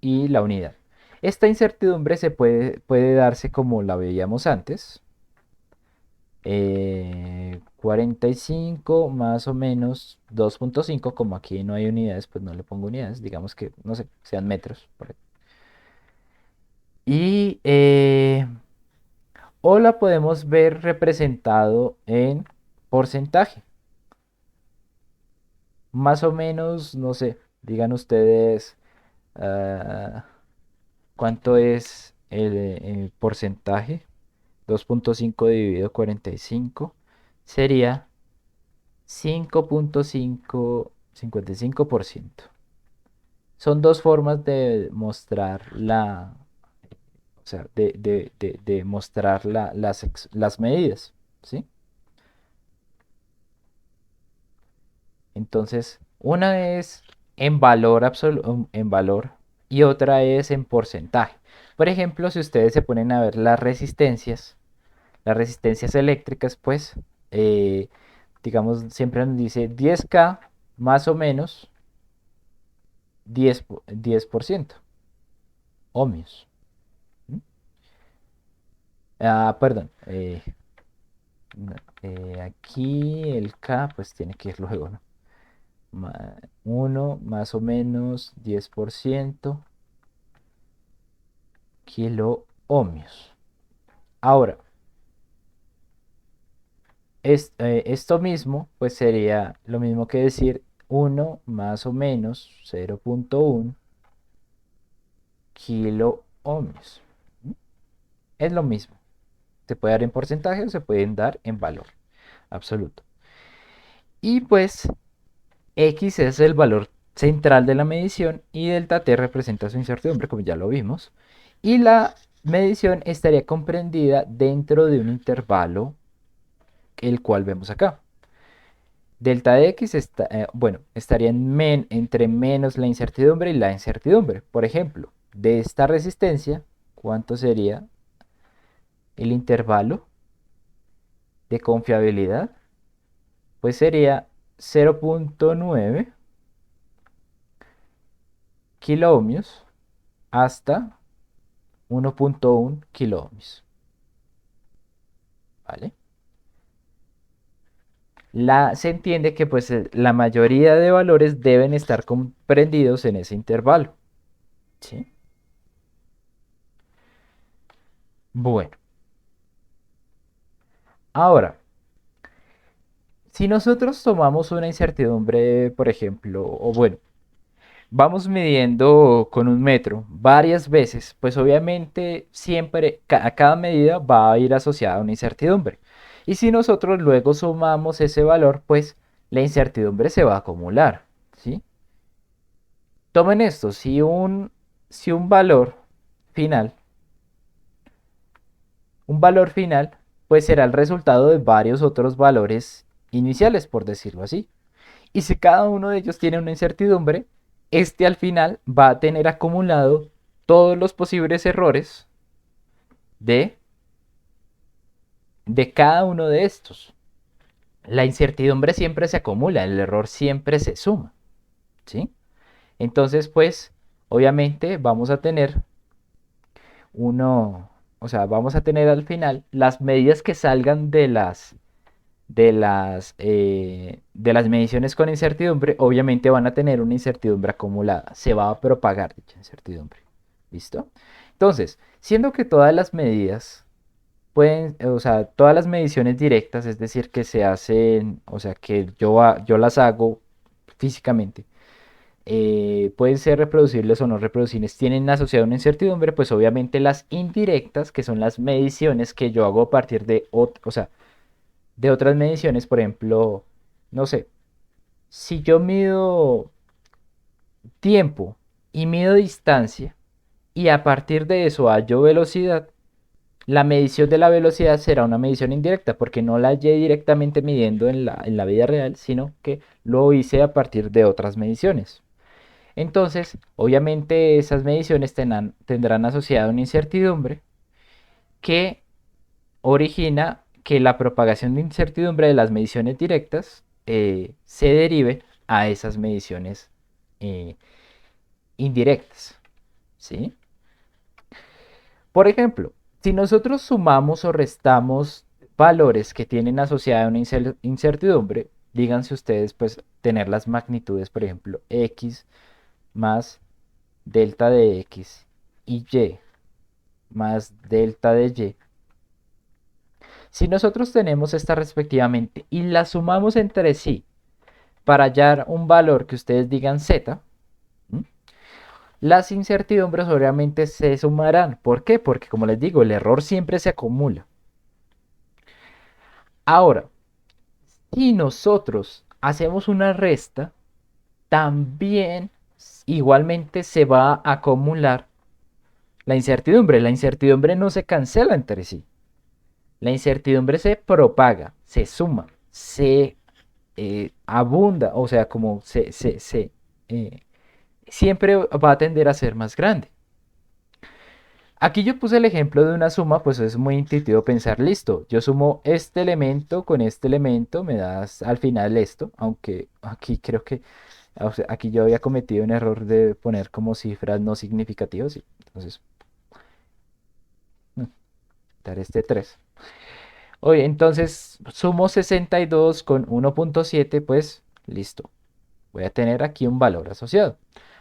y la unidad. Esta incertidumbre puede darse como la veíamos antes. 45 más o menos 2.5, como aquí no hay unidades, pues no le pongo unidades, digamos que, no sé, sean metros. Y, o la podemos ver representado en porcentaje. Más o menos, no sé, digan ustedes ah, cuánto es el porcentaje. 2.5 dividido 45 sería 5.55%. Son dos formas de mostrar o sea, de mostrar las medidas, ¿sí? Entonces, una es en valor absoluto, en valor, y otra es en porcentaje. Por ejemplo, si ustedes se ponen a ver las resistencias eléctricas, pues, digamos, siempre nos dice 10K más o menos 10% ohmios. ¿Mm? Perdón. Aquí el K pues tiene que ir luego, ¿no? 1 más o menos 10% kilo ohmios. Ahora, esto mismo pues sería lo mismo que decir 1 más o menos 0.1 kilo ohmios. ¿Mm? Es lo mismo. Se puede dar en porcentaje o se pueden dar en valor absoluto. Y pues X es el valor central de la medición y delta T representa su incertidumbre, como ya lo vimos. Y la medición estaría comprendida dentro de un intervalo, el cual vemos acá. Delta de X bueno, estaría entre menos la incertidumbre y la incertidumbre. Por ejemplo, de esta resistencia, ¿cuánto sería el intervalo de confiabilidad? Pues sería 0.9 kilo ohmios hasta 1.1 kilo ohmios. ¿Vale? Se entiende que pues la mayoría de valores deben estar comprendidos en ese intervalo. ¿Sí? Bueno, ahora, si nosotros tomamos una incertidumbre, por ejemplo, o bueno, vamos midiendo con un metro varias veces, pues obviamente siempre a cada medida va a ir asociada a una incertidumbre. Y si nosotros luego sumamos ese valor, pues la incertidumbre se va a acumular, ¿sí? Tomen esto, si final, un valor final, pues será el resultado de varios otros valores iniciales, por decirlo así. Y si cada uno de ellos tiene una incertidumbre, este al final va a tener acumulado todos los posibles errores de, de cada uno de estos. La incertidumbre siempre se acumula, el error siempre se suma, ¿sí? Entonces, pues, obviamente vamos a tener uno, o sea, vamos a tener al final las medidas que salgan de las mediciones con incertidumbre, obviamente van a tener una incertidumbre acumulada. Se va a propagar dicha incertidumbre. ¿Listo? Entonces, siendo que todas las medidas pueden, o sea, todas las mediciones directas, es decir, que se hacen, o sea, que yo las hago físicamente, pueden ser reproducibles o no reproducibles, tienen asociada una incertidumbre, pues obviamente las indirectas, que son las mediciones que yo hago a partir o sea, de otras mediciones, por ejemplo, no sé, si yo mido tiempo y mido distancia y a partir de eso hallo velocidad, la medición de la velocidad será una medición indirecta porque no la hallé directamente midiendo en la vida real, sino que lo hice a partir de otras mediciones. Entonces, obviamente esas mediciones tendrán asociada una incertidumbre que origina que la propagación de incertidumbre de las mediciones directas se derive a esas mediciones eh, indirectas, ¿sí? Por ejemplo, si nosotros sumamos o restamos valores que tienen asociada una incertidumbre, díganse ustedes, pues, tener las magnitudes, por ejemplo, x más delta de x y y más delta de y. Si nosotros tenemos estas respectivamente y las sumamos entre sí para hallar un valor que ustedes digan z, ¿m? Las incertidumbres obviamente se sumarán. ¿Por qué? Porque como les digo, el error siempre se acumula. Ahora, si nosotros hacemos una resta, también igualmente se va a acumular la incertidumbre. La incertidumbre no se cancela entre sí. La incertidumbre se propaga, se suma, se abunda, o sea, como siempre va a tender a ser más grande. Aquí yo puse el ejemplo de una suma, pues es muy intuitivo pensar, listo, yo sumo este elemento con este elemento, me das al final esto, aunque aquí creo que, o sea, aquí yo había cometido un error de poner como cifras no significativas, ¿sí? Entonces, dar este 3. Oye, entonces sumo 62 con 1.7, pues listo. Voy a tener aquí un valor asociado.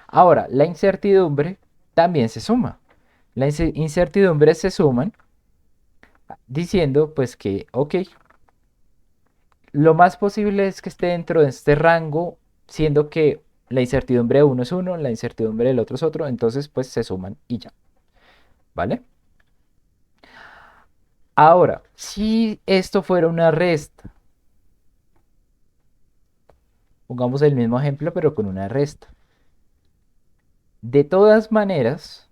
Ahora, la incertidumbre también se suma. Las incertidumbres se suman diciendo pues que, ok, lo más posible es que esté dentro de este rango, siendo que la incertidumbre de uno es uno, la incertidumbre del otro es otro, entonces pues se suman y ya. ¿Vale? Ahora, si esto fuera una resta, pongamos el mismo ejemplo pero con una resta. De todas maneras,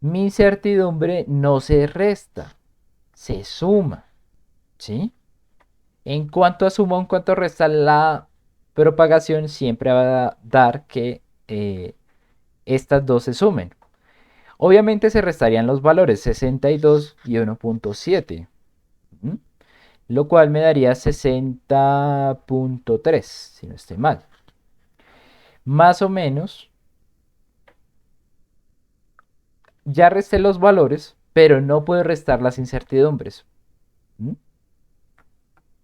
mi incertidumbre no se resta, se suma, ¿sí? En cuanto a suma, en cuanto a resta, la propagación siempre va a dar que estas dos se sumen. Obviamente se restarían los valores 62 y 1.7, lo cual me daría 60.3, si no estoy mal. Más o menos, ya resté los valores, pero no puedo restar las incertidumbres.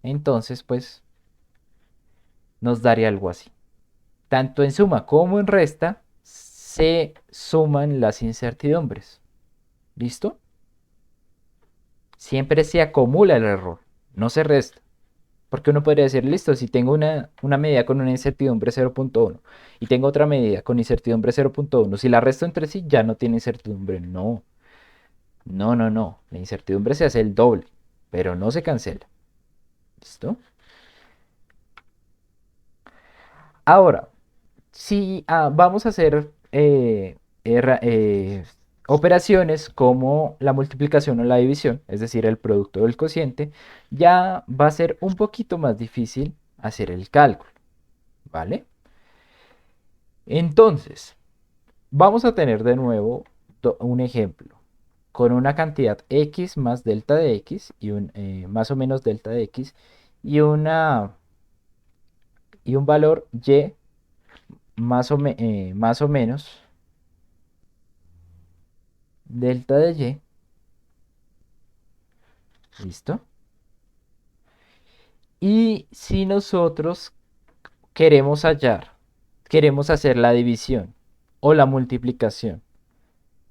Entonces, pues, nos daría algo así. Tanto en suma como en resta, se suman las incertidumbres. ¿Listo? Siempre se acumula el error, no se resta. Porque uno podría decir, listo, si tengo una medida con una incertidumbre 0.1 y tengo otra medida con incertidumbre 0.1, si la resto entre sí ya no tiene incertidumbre. No, no, no, no. La incertidumbre se hace el doble, pero no se cancela. ¿Listo? Ahora, si vamos a hacer operaciones como la multiplicación o la división, es decir, el producto del cociente, ya va a ser un poquito más difícil hacer el cálculo, ¿vale? Entonces, vamos a tener de nuevo un ejemplo con una cantidad x más delta de x y más o menos delta de x y y un valor y más o menos delta de y. ¿Listo? Y si nosotros queremos hacer la división o la multiplicación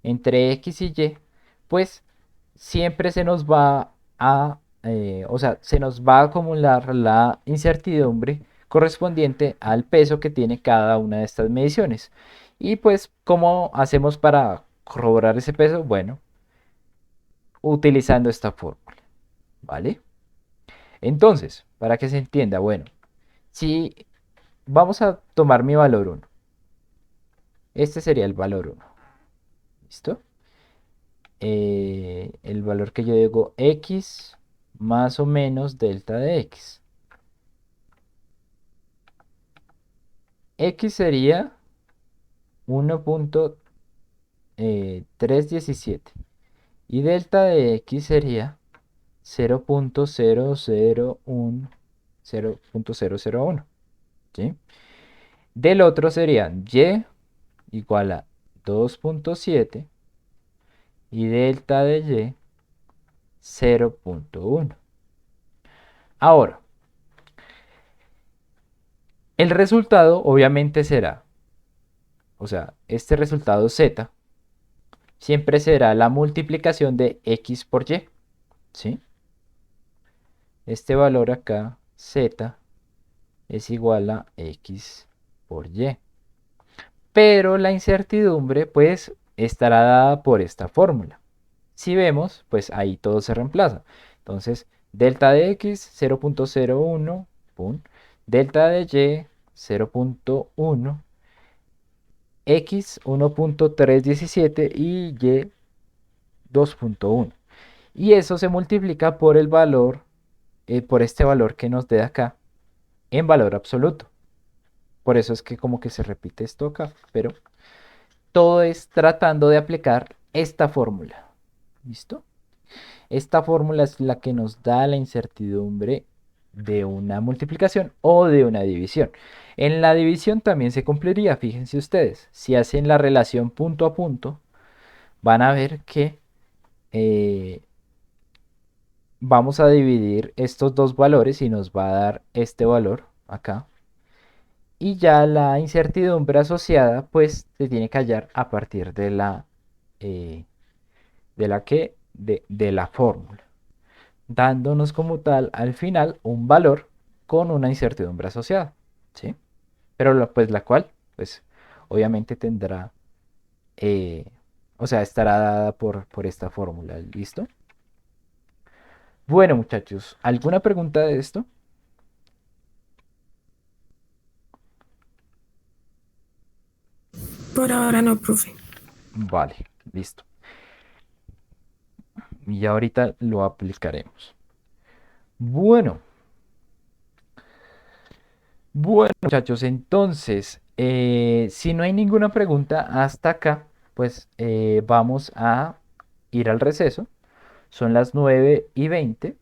entre x y y, pues siempre se nos va o sea, se nos va a acumular la incertidumbre correspondiente al peso que tiene cada una de estas mediciones. Y pues, ¿cómo hacemos para corroborar ese peso? Bueno, utilizando esta fórmula, ¿vale? Entonces, para que se entienda, bueno, si vamos a tomar mi valor 1, este sería el valor 1, ¿listo? El valor que yo digo x más o menos delta de x. X sería 1.317 y delta de x sería 0.001, 0.001, ¿sí? Del otro serían y igual a 2.7 y delta de y 0.1. Ahora, el resultado obviamente será, o sea, este resultado z siempre será la multiplicación de x por y, ¿sí? Este valor acá, z, es igual a x por y. Pero la incertidumbre, pues, estará dada por esta fórmula. Si vemos, pues ahí todo se reemplaza. Entonces, delta de x 0.01, pum, delta de y 0.1, x 1.317 y y 2.1. Y eso se multiplica por el valor, por este valor que nos dé acá, en valor absoluto. Por eso es que como que se repite esto acá, pero todo es tratando de aplicar esta fórmula. ¿Listo? Esta fórmula es la que nos da la incertidumbre de una multiplicación o de una división. En la división también se cumpliría, fíjense ustedes, si hacen la relación punto a punto, van a ver que vamos a dividir estos dos valores y nos va a dar este valor acá. Y ya la incertidumbre asociada pues se tiene que hallar a partir eh, de la fórmula, dándonos como tal al final un valor con una incertidumbre asociada, ¿sí? Pero pues la cual, pues obviamente tendrá, eh, o sea, estará dada por esta fórmula, ¿listo? Bueno, muchachos, ¿alguna pregunta de esto? Por ahora no, profe. Vale, listo. Y ahorita lo aplicaremos. Bueno, bueno, muchachos, entonces, si no hay ninguna pregunta hasta acá, pues vamos a ir al receso. Son las 9:20.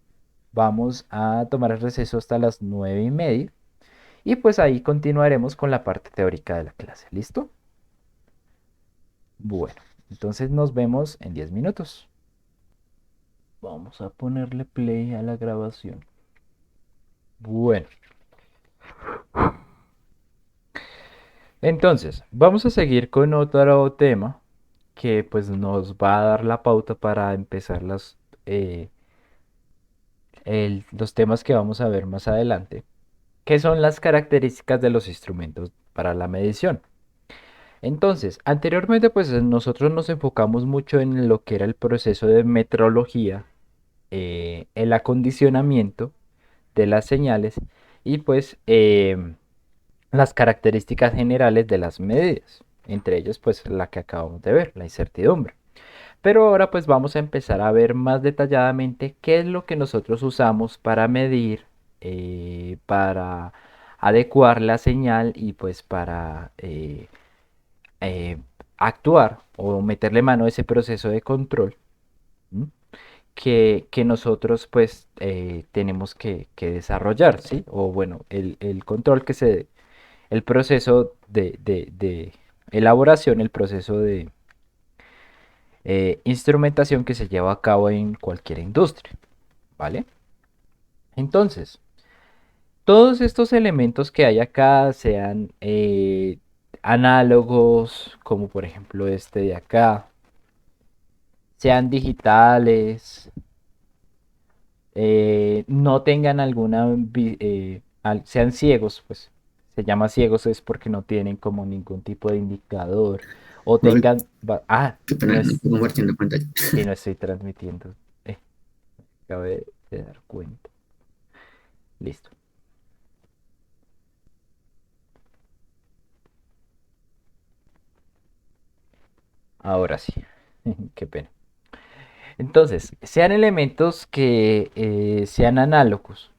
Vamos a tomar el receso hasta las 9:30. Y pues ahí continuaremos con la parte teórica de la clase. ¿Listo? Bueno, entonces nos vemos en 10 minutos. Vamos a ponerle play a la grabación. Bueno. Entonces, vamos a seguir con otro tema que pues nos va a dar la pauta para empezar los temas que vamos a ver más adelante, que son las características de los instrumentos para la medición. Entonces, anteriormente pues nosotros nos enfocamos mucho en lo que era el proceso de metrología, el acondicionamiento de las señales y pues las características generales de las medidas, entre ellas pues la que acabamos de ver, la incertidumbre. Pero ahora pues vamos a empezar a ver más detalladamente qué es lo que nosotros usamos para medir, para adecuar la señal y pues para eh, actuar o meterle mano a ese proceso de control, ¿m? Que nosotros pues tenemos que desarrollar, ¿sí? O bueno, el control que se, el proceso de elaboración, el proceso de instrumentación que se lleva a cabo en cualquier industria, ¿vale? Entonces, todos estos elementos que hay acá, sean análogos, como por ejemplo este de acá, sean digitales, no tengan alguna, sean ciegos, pues se llama ciegos es porque no tienen como ningún tipo de indicador, o Profe, tengan, qué no pena, no es, puedo compartiendo pantalla. si no estoy transmitiendo, acabé de dar cuenta, listo, ahora sí, qué pena. Entonces, sean elementos que sean análogos,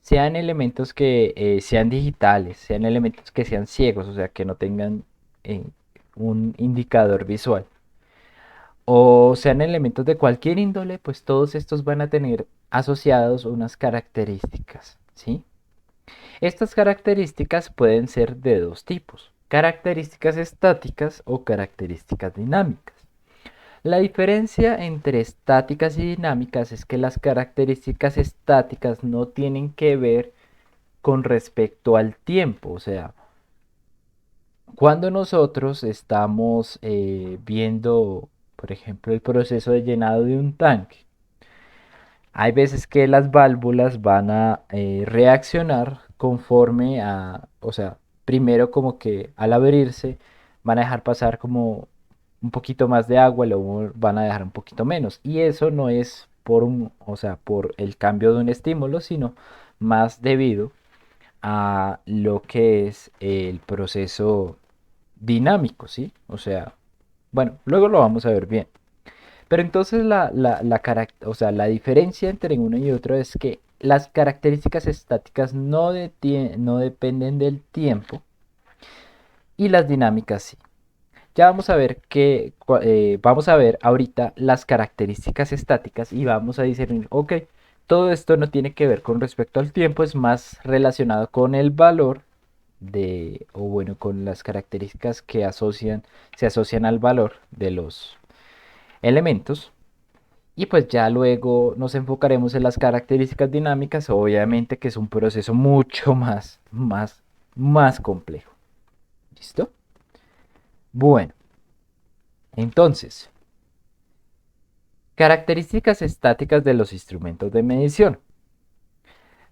sean elementos que sean digitales, sean elementos que sean ciegos, o sea, que no tengan eh, un indicador visual, o sean elementos de cualquier índole, pues todos estos van a tener asociados unas características, ¿sí? Estas características pueden ser de dos tipos, características estáticas o características dinámicas. La diferencia entre estáticas y dinámicas es que las características estáticas no tienen que ver con respecto al tiempo, o sea, cuando nosotros estamos viendo, por ejemplo, el proceso de llenado de un tanque, hay veces que las válvulas van a reaccionar conforme a, o sea, primero como que al abrirse van a dejar pasar como un poquito más de agua, luego van a dejar un poquito menos. Y eso no es por un, o sea, por el cambio de un estímulo, sino más debido a lo que es el proceso dinámico, ¿sí? O sea, bueno, luego lo vamos a ver bien. Pero entonces o sea, la diferencia entre uno y otro es que las características estáticas no dependen del tiempo y las dinámicas sí. Ya vamos a ver vamos a ver ahorita las características estáticas y vamos a discernir, ok, todo esto no tiene que ver con respecto al tiempo, es más relacionado con el valor o bueno, con las características que se asocian al valor de los elementos. Y pues ya luego nos enfocaremos en las características dinámicas, obviamente que es un proceso mucho más complejo. ¿Listo? Bueno, entonces, características estáticas de los instrumentos de medición.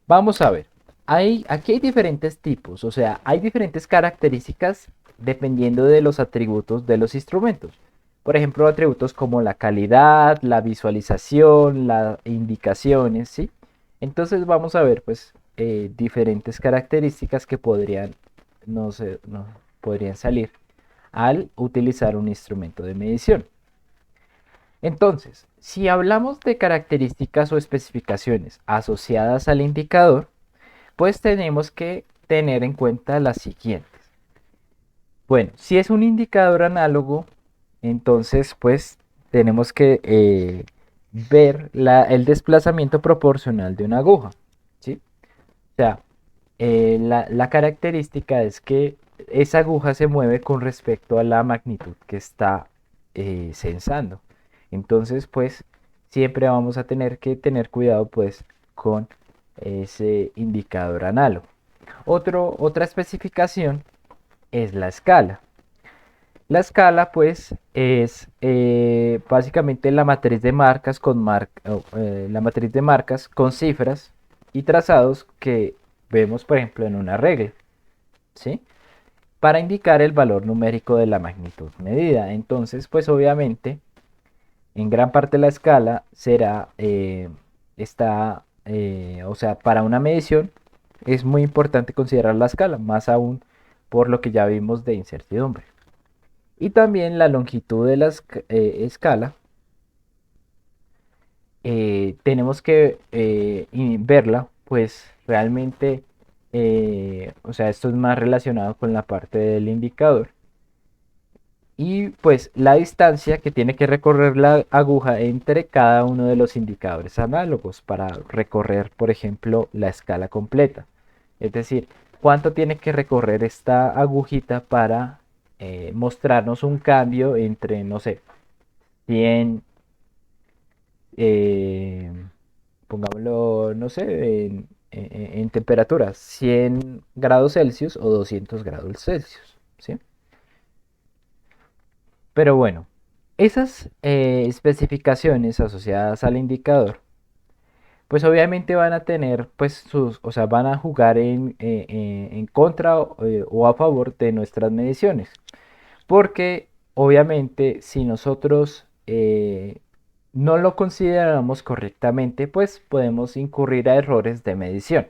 Vamos a ver, aquí hay diferentes tipos, o sea, hay diferentes características dependiendo de los atributos de los instrumentos. Por ejemplo, atributos como la calidad, la visualización, las indicaciones, ¿sí? Entonces vamos a ver, pues, diferentes características que podrían, no sé, no, podrían salir al utilizar un instrumento de medición. Entonces, si hablamos de características o especificaciones asociadas al indicador, pues tenemos que tener en cuenta las siguientes. Bueno, si es un indicador análogo, entonces pues tenemos que ver el desplazamiento proporcional de una aguja, ¿sí? O sea, la característica es que esa aguja se mueve con respecto a la magnitud que está sensando. Entonces, pues siempre vamos a tener que tener cuidado pues con ese indicador análogo. Otra especificación es la escala. La escala, pues, es básicamente la matriz de marcas la matriz de marcas con cifras y trazados que vemos, por ejemplo, en una regla, ¿sí? Para indicar el valor numérico de la magnitud medida. Entonces, pues, obviamente, en gran parte la escala será, o sea, para una medición es muy importante considerar la escala, más aún por lo que ya vimos de incertidumbre. Y también la longitud de la escala, tenemos que verla, pues realmente, o sea, esto es más relacionado con la parte del indicador. Y pues la distancia que tiene que recorrer la aguja entre cada uno de los indicadores análogos para recorrer, por ejemplo, la escala completa. Es decir, cuánto tiene que recorrer esta agujita para mostrarnos un cambio entre, no sé, 100, eh, pongámoslo, no sé, en temperatura, 100 grados Celsius o 200 grados Celsius, ¿sí? Pero bueno, esas especificaciones asociadas al indicador, pues obviamente van a tener, pues o sea, van a jugar en contra o a favor de nuestras mediciones. Porque obviamente si nosotros no lo consideramos correctamente, pues podemos incurrir a errores de medición.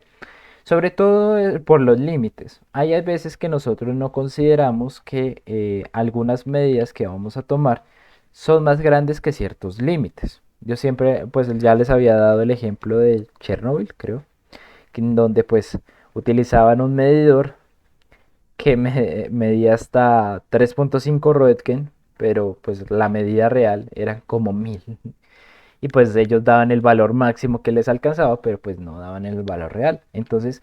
Sobre todo por los límites. Hay veces que nosotros no consideramos que algunas medidas que vamos a tomar son más grandes que ciertos límites. Yo siempre, pues ya les había dado el ejemplo de Chernobyl, creo, en donde pues utilizaban un medidor que medía hasta 3.5 Roentgen, pero pues la medida real era como 1000. Y pues ellos daban el valor máximo que les alcanzaba, pero pues no daban el valor real. Entonces,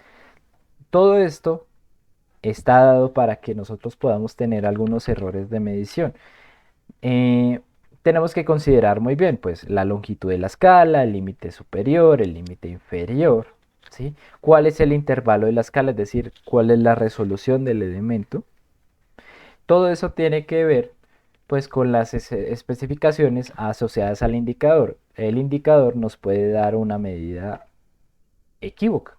todo esto está dado para que nosotros podamos tener algunos errores de medición. Eh, Tenemos que considerar muy bien, pues, la longitud de la escala, el límite superior, el límite inferior, ¿sí? ¿Cuál es el intervalo de la escala? Es decir, cuál es la resolución del elemento. Todo eso tiene que ver, pues, con las especificaciones asociadas al indicador. El indicador nos puede dar una medida equívoca.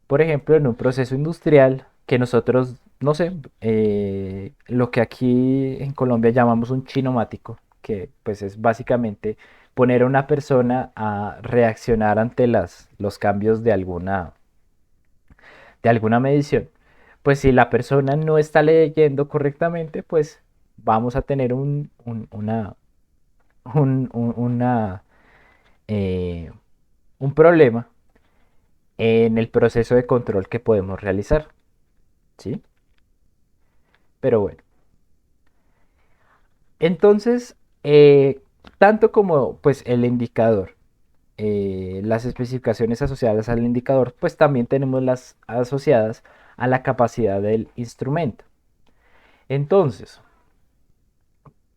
Por ejemplo, en un proceso industrial que nosotros, no sé, lo que aquí en Colombia llamamos un chinomático, que pues es básicamente poner a una persona a reaccionar ante los cambios de alguna medición. Pues si la persona no está leyendo correctamente, pues vamos a tener una, eh, un problema en el proceso de control que podemos realizar, ¿sí? Pero bueno, entonces, tanto como pues el indicador, las especificaciones asociadas al indicador, pues también tenemos las asociadas a la capacidad del instrumento. Entonces,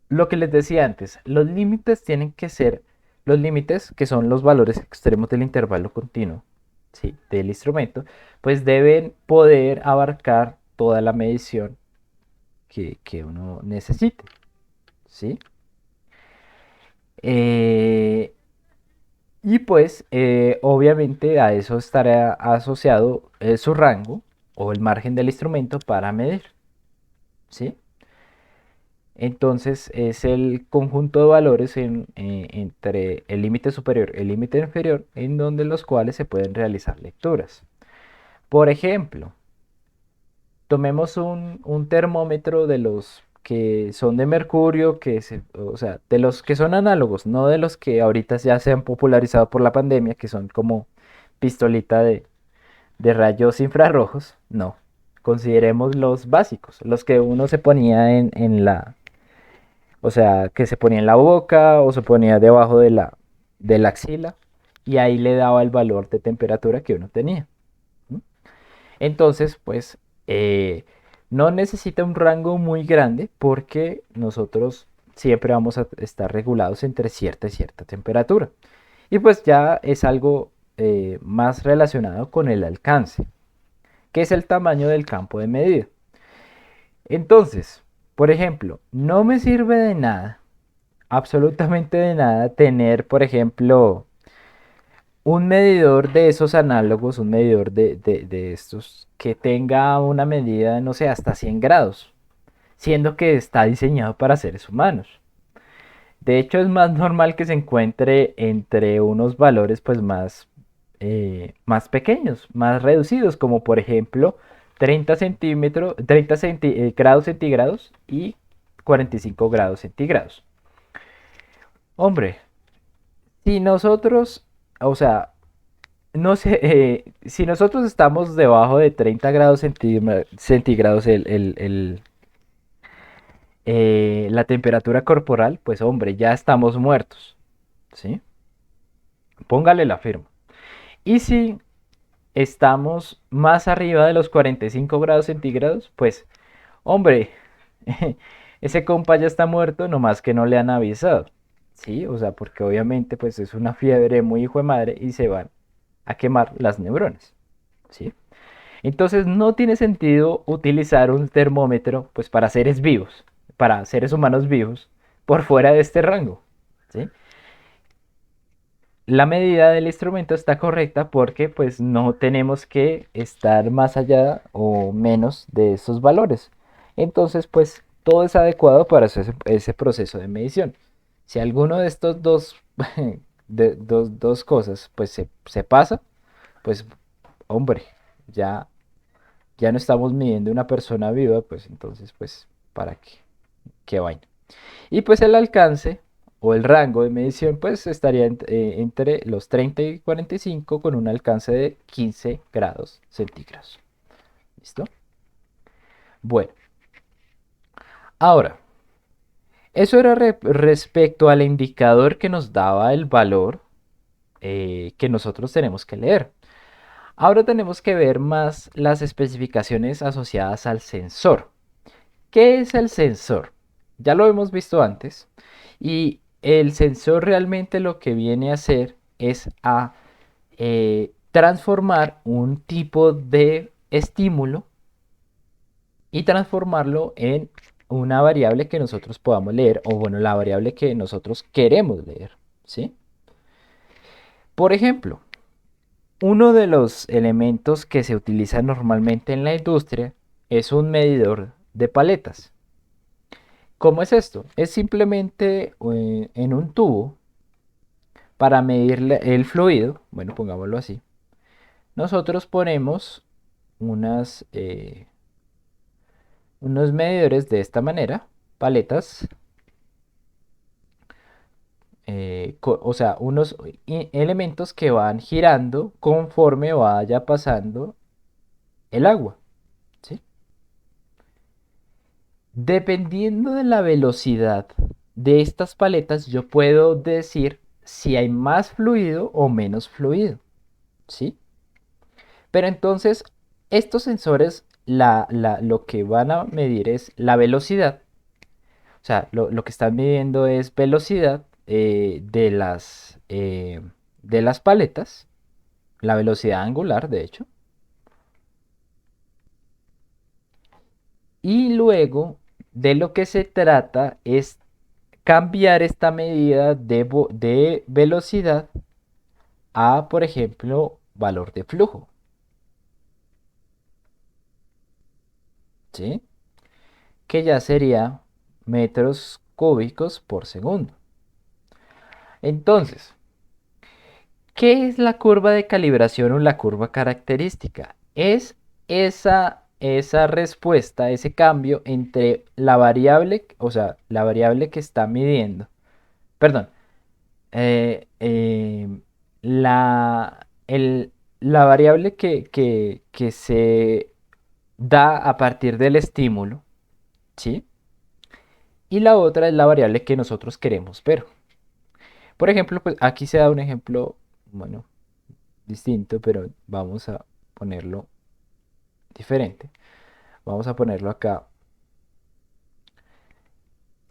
lo que les decía antes, los límites tienen que ser los límites, que son los valores extremos del intervalo continuo, ¿sí? Del instrumento, pues deben poder abarcar toda la medición que uno necesite, ¿sí? Eh, y pues obviamente a eso estará asociado su rango o el margen del instrumento para medir, ¿sí? Entonces es el conjunto de valores entre el límite superior y el límite inferior en donde los cuales se pueden realizar lecturas. Por ejemplo, tomemos un termómetro de los que son de mercurio, o sea, de los que son análogos, no de los que ahorita ya se han popularizado por la pandemia, que son como pistolita de rayos infrarrojos, no. Consideremos los básicos, los que uno se ponía o sea, que se ponía en la boca o se ponía debajo de la axila y ahí le daba el valor de temperatura que uno tenía. Entonces, pues, no necesita un rango muy grande porque nosotros siempre vamos a estar regulados entre cierta y cierta temperatura. Y pues ya es algo más relacionado con el alcance, que es el tamaño del campo de medida. Entonces, Por ejemplo, no me sirve de nada, absolutamente de nada, tener, por ejemplo, un medidor de esos análogos, un medidor de estos que tenga una medida, no sé, hasta 100 grados, siendo que está diseñado para seres humanos. De hecho, es más normal que se encuentre entre unos valores pues más pequeños, más reducidos, como por ejemplo 30 centímetros, grados centígrados y 45 grados centígrados. Hombre, si nosotros, o sea, no sé, si nosotros estamos debajo de 30 grados centígrados la temperatura corporal, pues hombre, ya estamos muertos, ¿sí? Póngale la firma. Y si estamos más arriba de los 45 grados centígrados, pues hombre, ese compa ya está muerto, nomás que no le han avisado, ¿sí? O sea, porque obviamente pues es una fiebre muy hijo de madre y se van a quemar las neuronas, ¿sí? Entonces no tiene sentido utilizar un termómetro pues para seres vivos, para seres humanos vivos, por fuera de este rango, ¿sí? La medida del instrumento está correcta porque pues no tenemos que estar más allá o menos de esos valores. Entonces pues todo es adecuado para ese proceso de medición. Si alguno de estos dos cosas pues se pasa, pues hombre, ya, ya no estamos midiendo una persona viva, pues entonces pues para qué vaina. Y pues el alcance o el rango de medición pues estaría entre los 30 y 45 con un alcance de 15 grados centígrados. ¿Listo? Bueno, ahora, eso era respecto al indicador que nos daba el valor que nosotros tenemos que leer. Ahora tenemos que ver más las especificaciones asociadas al sensor. ¿Qué es el sensor? Ya lo hemos visto antes. Y el sensor realmente lo que viene a hacer es a transformar un tipo de estímulo y transformarlo en una variable que nosotros podamos leer, o bueno, la variable que nosotros queremos leer, ¿sí? Por ejemplo, uno de los elementos que se utiliza normalmente en la industria es un medidor de paletas. ¿Cómo es esto? Es simplemente en un tubo para medir el fluido, bueno, pongámoslo así. Nosotros ponemos unos medidores de esta manera, paletas, o sea, unos elementos que van girando conforme vaya pasando el agua, ¿sí? Dependiendo de la velocidad de estas paletas, yo puedo decir si hay más fluido o menos fluido, ¿sí? Pero entonces, estos sensores lo que van a medir es la velocidad. O sea, lo que están midiendo es velocidad de las paletas, la velocidad angular, de hecho. Y luego de lo que se trata es cambiar esta medida de velocidad a, por ejemplo, valor de flujo, ¿sí? Que ya sería metros cúbicos por segundo. Entonces, ¿qué es la curva de calibración o la curva característica? Es esa respuesta, ese cambio entre la variable, o sea, la variable que está midiendo, perdón, eh, eh, la, la variable que se da a partir del estímulo, ¿sí? Y la otra es la variable que nosotros queremos ver. Por ejemplo, pues aquí se da un ejemplo, bueno, distinto, pero vamos a ponerlo diferente. Vamos a ponerlo acá.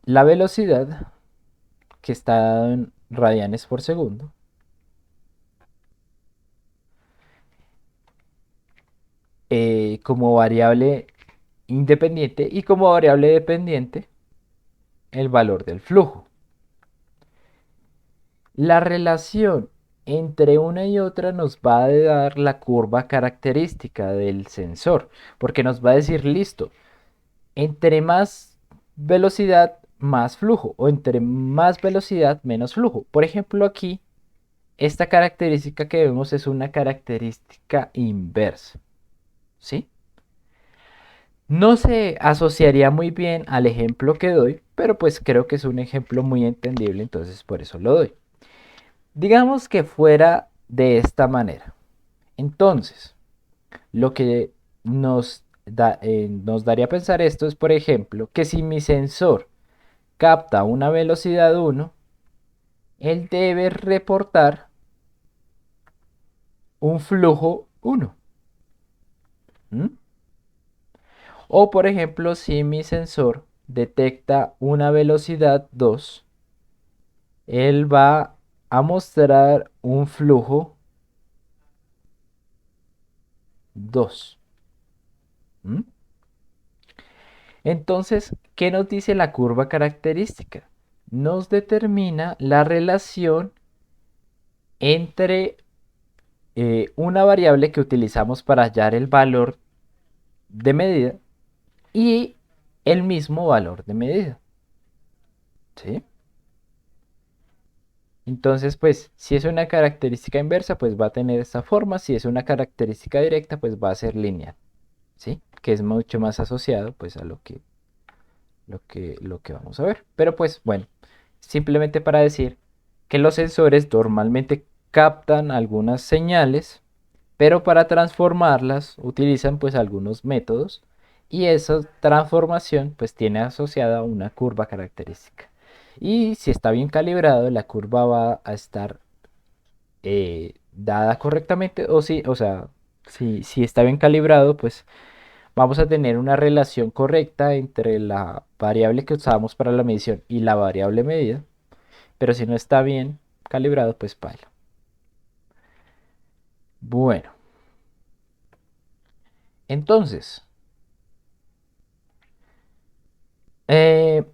La velocidad que está en radianes por segundo como variable independiente y como variable dependiente el valor del flujo. La relación entre una y otra nos va a dar la curva característica del sensor, porque nos va a decir, listo, entre más velocidad, más flujo, o entre más velocidad, menos flujo. Por ejemplo, aquí, esta característica que vemos es una característica inversa, ¿sí? No se asociaría muy bien al ejemplo que doy, pero pues creo que es un ejemplo muy entendible, entonces por eso lo doy. Digamos que fuera de esta manera. Entonces, lo que nos daría a pensar esto es, por ejemplo, que si mi sensor capta una velocidad 1, él debe reportar un flujo 1. ¿Mm? O, por ejemplo, si mi sensor detecta una velocidad 2, él va a mostrar un flujo 2. ¿Mm? Entonces, ¿qué nos dice la curva característica? Nos determina la relación entre una variable que utilizamos para hallar el valor de medida y el mismo valor de medida. ¿Sí? Entonces, pues, si es una característica inversa, pues va a tener esta forma. Si es una característica directa, pues va a ser lineal. ¿Sí? Que es mucho más asociado, pues, a lo que vamos a ver. Pero, pues, bueno, simplemente para decir que los sensores normalmente captan algunas señales, pero para transformarlas utilizan pues algunos métodos y esa transformación pues tiene asociada una curva característica. Y si está bien calibrado, la curva va a estar dada correctamente o si, o sea, si está bien calibrado, pues vamos a tener una relación correcta entre la variable que usamos para la medición y la variable medida, pero si no está bien calibrado, pues paila. Bueno, entonces, eh,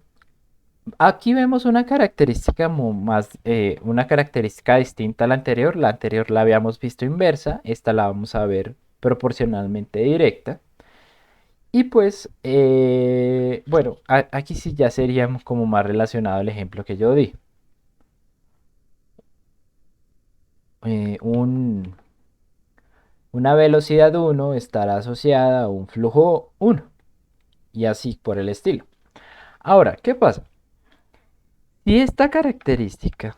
aquí vemos una característica una característica distinta a la anterior. La anterior la habíamos visto inversa, esta la vamos a ver proporcionalmente directa. Y pues, bueno, aquí sí ya sería como más relacionado el ejemplo que yo di. Eh, un, una velocidad 1 estará asociada a un flujo 1 y así por el estilo. Ahora, ¿qué pasa? Si esta característica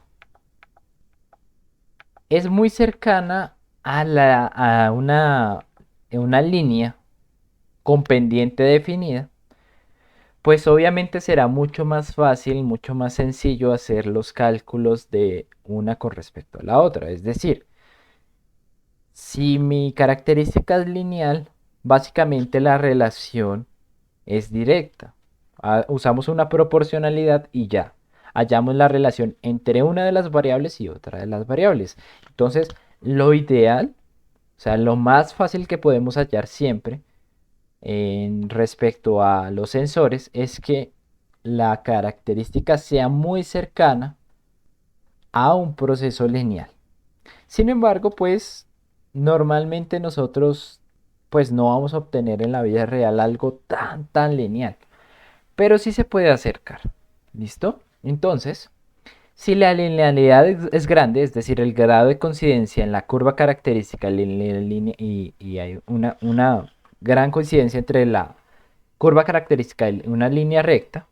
es muy cercana a una línea con pendiente definida, pues obviamente será mucho más fácil, mucho más sencillo hacer los cálculos de una con respecto a la otra. Es decir, si mi característica es lineal, básicamente la relación es directa. Usamos una proporcionalidad y ya. Hallamos la relación entre una de las variables y otra de las variables. Entonces, lo ideal, o sea, lo más fácil que podemos hallar siempre en respecto a los sensores es que la característica sea muy cercana a un proceso lineal. Sin embargo, pues normalmente nosotros pues no vamos a obtener en la vida real algo tan lineal, pero sí se puede acercar. ¿Listo? Entonces, si la linealidad es grande, es decir, el grado de coincidencia en la curva característica y hay una gran coincidencia entre la curva característica y una línea recta,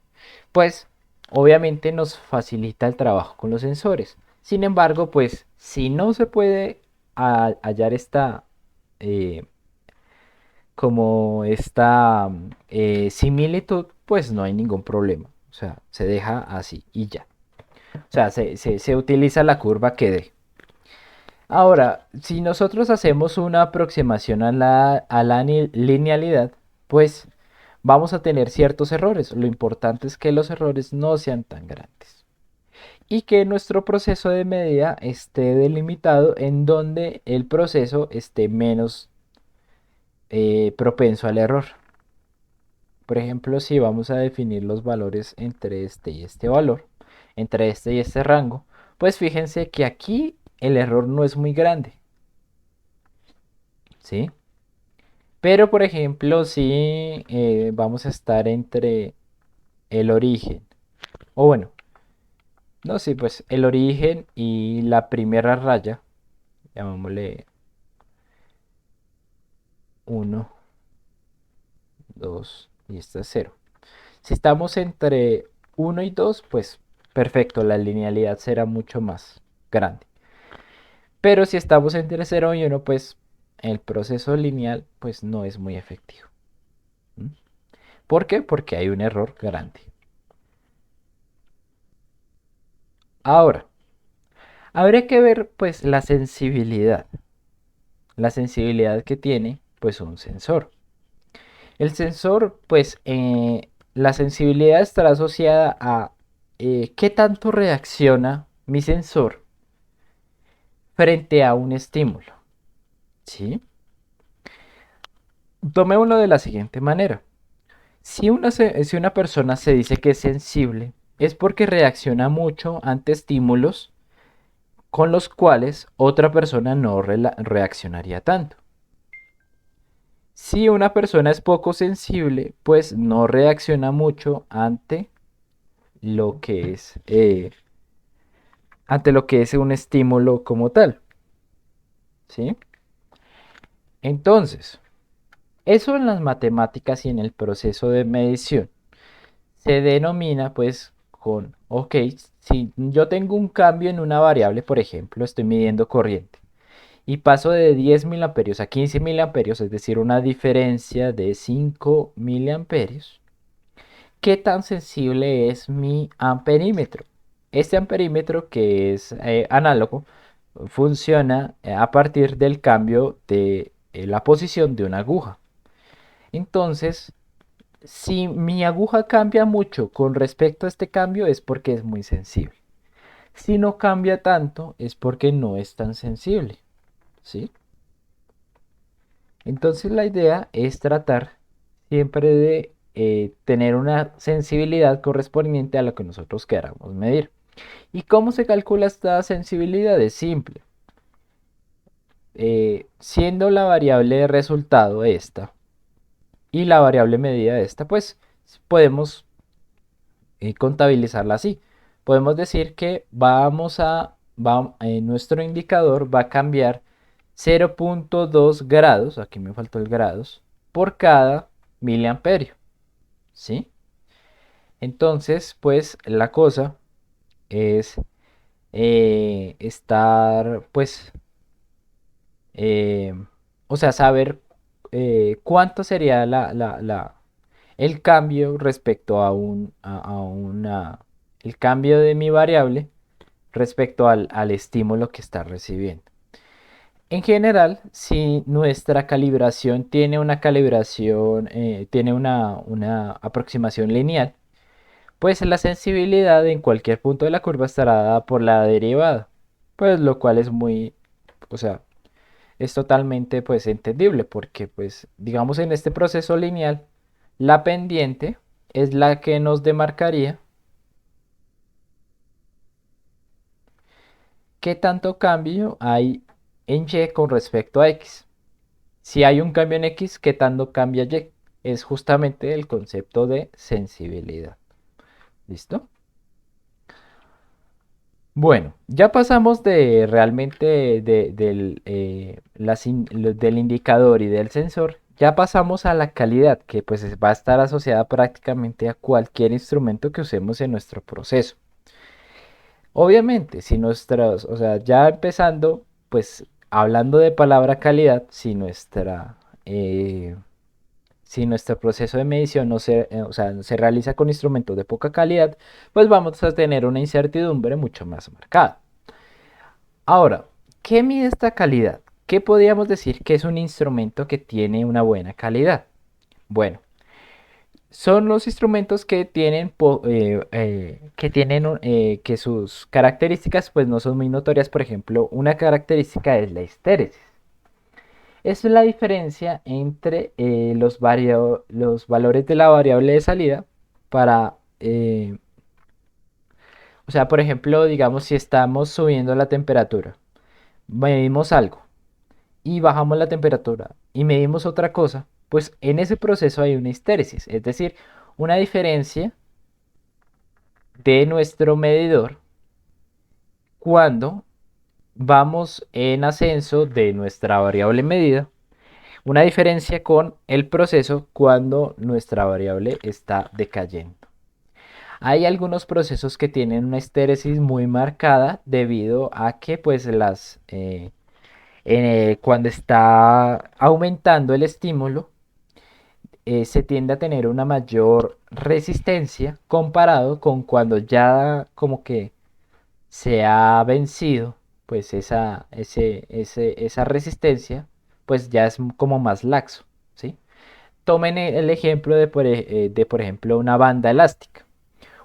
pues obviamente nos facilita el trabajo con los sensores. Sin embargo, pues si no se puede hallar eh, esta similitud, pues no hay ningún problema. O sea, se deja así y ya. O sea, se utiliza la curva que dé. Ahora, si nosotros hacemos una aproximación a la linealidad, pues vamos a tener ciertos errores. Lo importante es que los errores no sean tan grandes y que nuestro proceso de medida esté delimitado en donde el proceso esté menos propenso al error. Por ejemplo, si vamos a definir los valores entre este y este valor, entre este y este rango, pues fíjense que aquí el error no es muy grande, ¿sí? Pero, por ejemplo, si vamos a estar entre el origen, o bueno, no, sí, pues el origen y la primera raya, llamémosle 1, 2 y esta es 0. Si estamos entre 1 y 2, pues perfecto, la linealidad será mucho más grande. Pero si estamos entre 0 y 1, pues el proceso lineal pues no es muy efectivo. ¿Mm? ¿Por qué? Porque hay un error grande. Ahora, habría que ver pues la sensibilidad que tiene pues un sensor. El sensor pues la sensibilidad estará asociada a qué tanto reacciona mi sensor frente a un estímulo, ¿sí? Tomémoslo de la siguiente manera. Si una persona se dice que es sensible, es porque reacciona mucho ante estímulos con los cuales otra persona no reaccionaría tanto. Si una persona es poco sensible, pues no reacciona mucho lo que es, ante lo que es un estímulo como tal, ¿sí? Entonces, eso en las matemáticas y en el proceso de medición se denomina pues ok, si yo tengo un cambio en una variable, por ejemplo, estoy midiendo corriente y paso de 10 miliamperios a 15 miliamperios, es decir, una diferencia de 5 miliamperios, ¿qué tan sensible es mi amperímetro? Este amperímetro, que es análogo, funciona a partir del cambio de la posición de una aguja. Entonces, si mi aguja cambia mucho con respecto a este cambio es porque es muy sensible. Si no cambia tanto es porque no es tan sensible, ¿sí? Entonces la idea es tratar siempre de tener una sensibilidad correspondiente a lo que nosotros queramos medir. ¿Y cómo se calcula esta sensibilidad? Es simple. Siendo la variable de resultado esta y la variable medida esta, pues podemos contabilizarla así. Podemos decir que nuestro indicador va a cambiar 0.2 grados, aquí me faltó el grados, por cada miliamperio, ¿sí? Entonces, pues la cosa es estar, pues, eh, o sea, saber cuánto sería el cambio respecto el cambio de mi variable respecto al estímulo que está recibiendo. En general, si nuestra calibración tiene tiene una aproximación lineal, pues la sensibilidad en cualquier punto de la curva estará dada por la derivada, pues lo cual es o sea, es totalmente pues entendible porque pues digamos en este proceso lineal, la pendiente es la que nos demarcaría qué tanto cambio hay en Y con respecto a X. Si hay un cambio en X, ¿qué tanto cambia Y? Es justamente el concepto de sensibilidad. ¿Listo? Bueno, ya pasamos de realmente del indicador y del sensor. Ya pasamos a la calidad, que pues va a estar asociada prácticamente a cualquier instrumento que usemos en nuestro proceso. Obviamente, si o sea, ya empezando, pues hablando de palabra calidad, si nuestro proceso de medición o sea, se realiza con instrumentos de poca calidad, pues vamos a tener una incertidumbre mucho más marcada. Ahora, ¿qué mide esta calidad? ¿Qué podríamos decir que es un instrumento que tiene una buena calidad? Bueno, son los instrumentos que que sus características pues no son muy notorias. Por ejemplo, una característica es la histéresis. Es la diferencia entre los valores de la variable de salida para, o sea, por ejemplo, digamos si estamos subiendo la temperatura, medimos algo y bajamos la temperatura y medimos otra cosa, pues en ese proceso hay una histéresis, es decir, una diferencia de nuestro medidor cuando vamos en ascenso de nuestra variable medida, una diferencia con el proceso cuando nuestra variable está decayendo. Hay algunos procesos que tienen una histéresis muy marcada debido a que pues cuando está aumentando el estímulo se tiende a tener una mayor resistencia comparado con cuando ya como que se ha vencido pues esa resistencia, pues ya es como más laxo, ¿sí? Tomen el ejemplo de por ejemplo una banda elástica.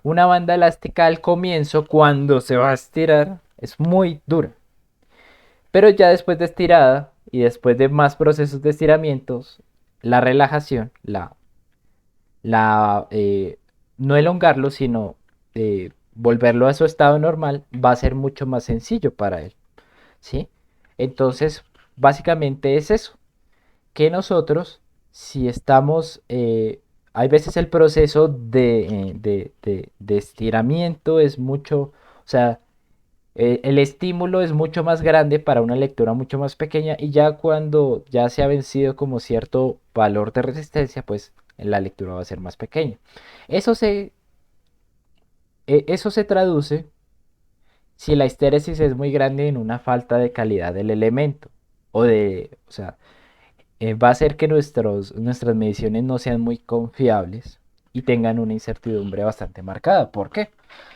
Una banda elástica al comienzo, cuando se va a estirar, es muy dura. Pero ya después de estirada y después de más procesos de estiramientos, la relajación, la no elongarlo, sino volverlo a su estado normal, va a ser mucho más sencillo para él, ¿sí? Entonces, básicamente es eso, que nosotros, si estamos, hay veces el proceso de estiramiento es mucho, o sea, el estímulo es mucho más grande para una lectura mucho más pequeña y ya cuando ya se ha vencido como cierto valor de resistencia, pues la lectura va a ser más pequeña. Eso se, eso se traduce si la histéresis es muy grande en una falta de calidad del elemento o sea, va a hacer que nuestras mediciones no sean muy confiables y tengan una incertidumbre bastante marcada. ¿Por qué?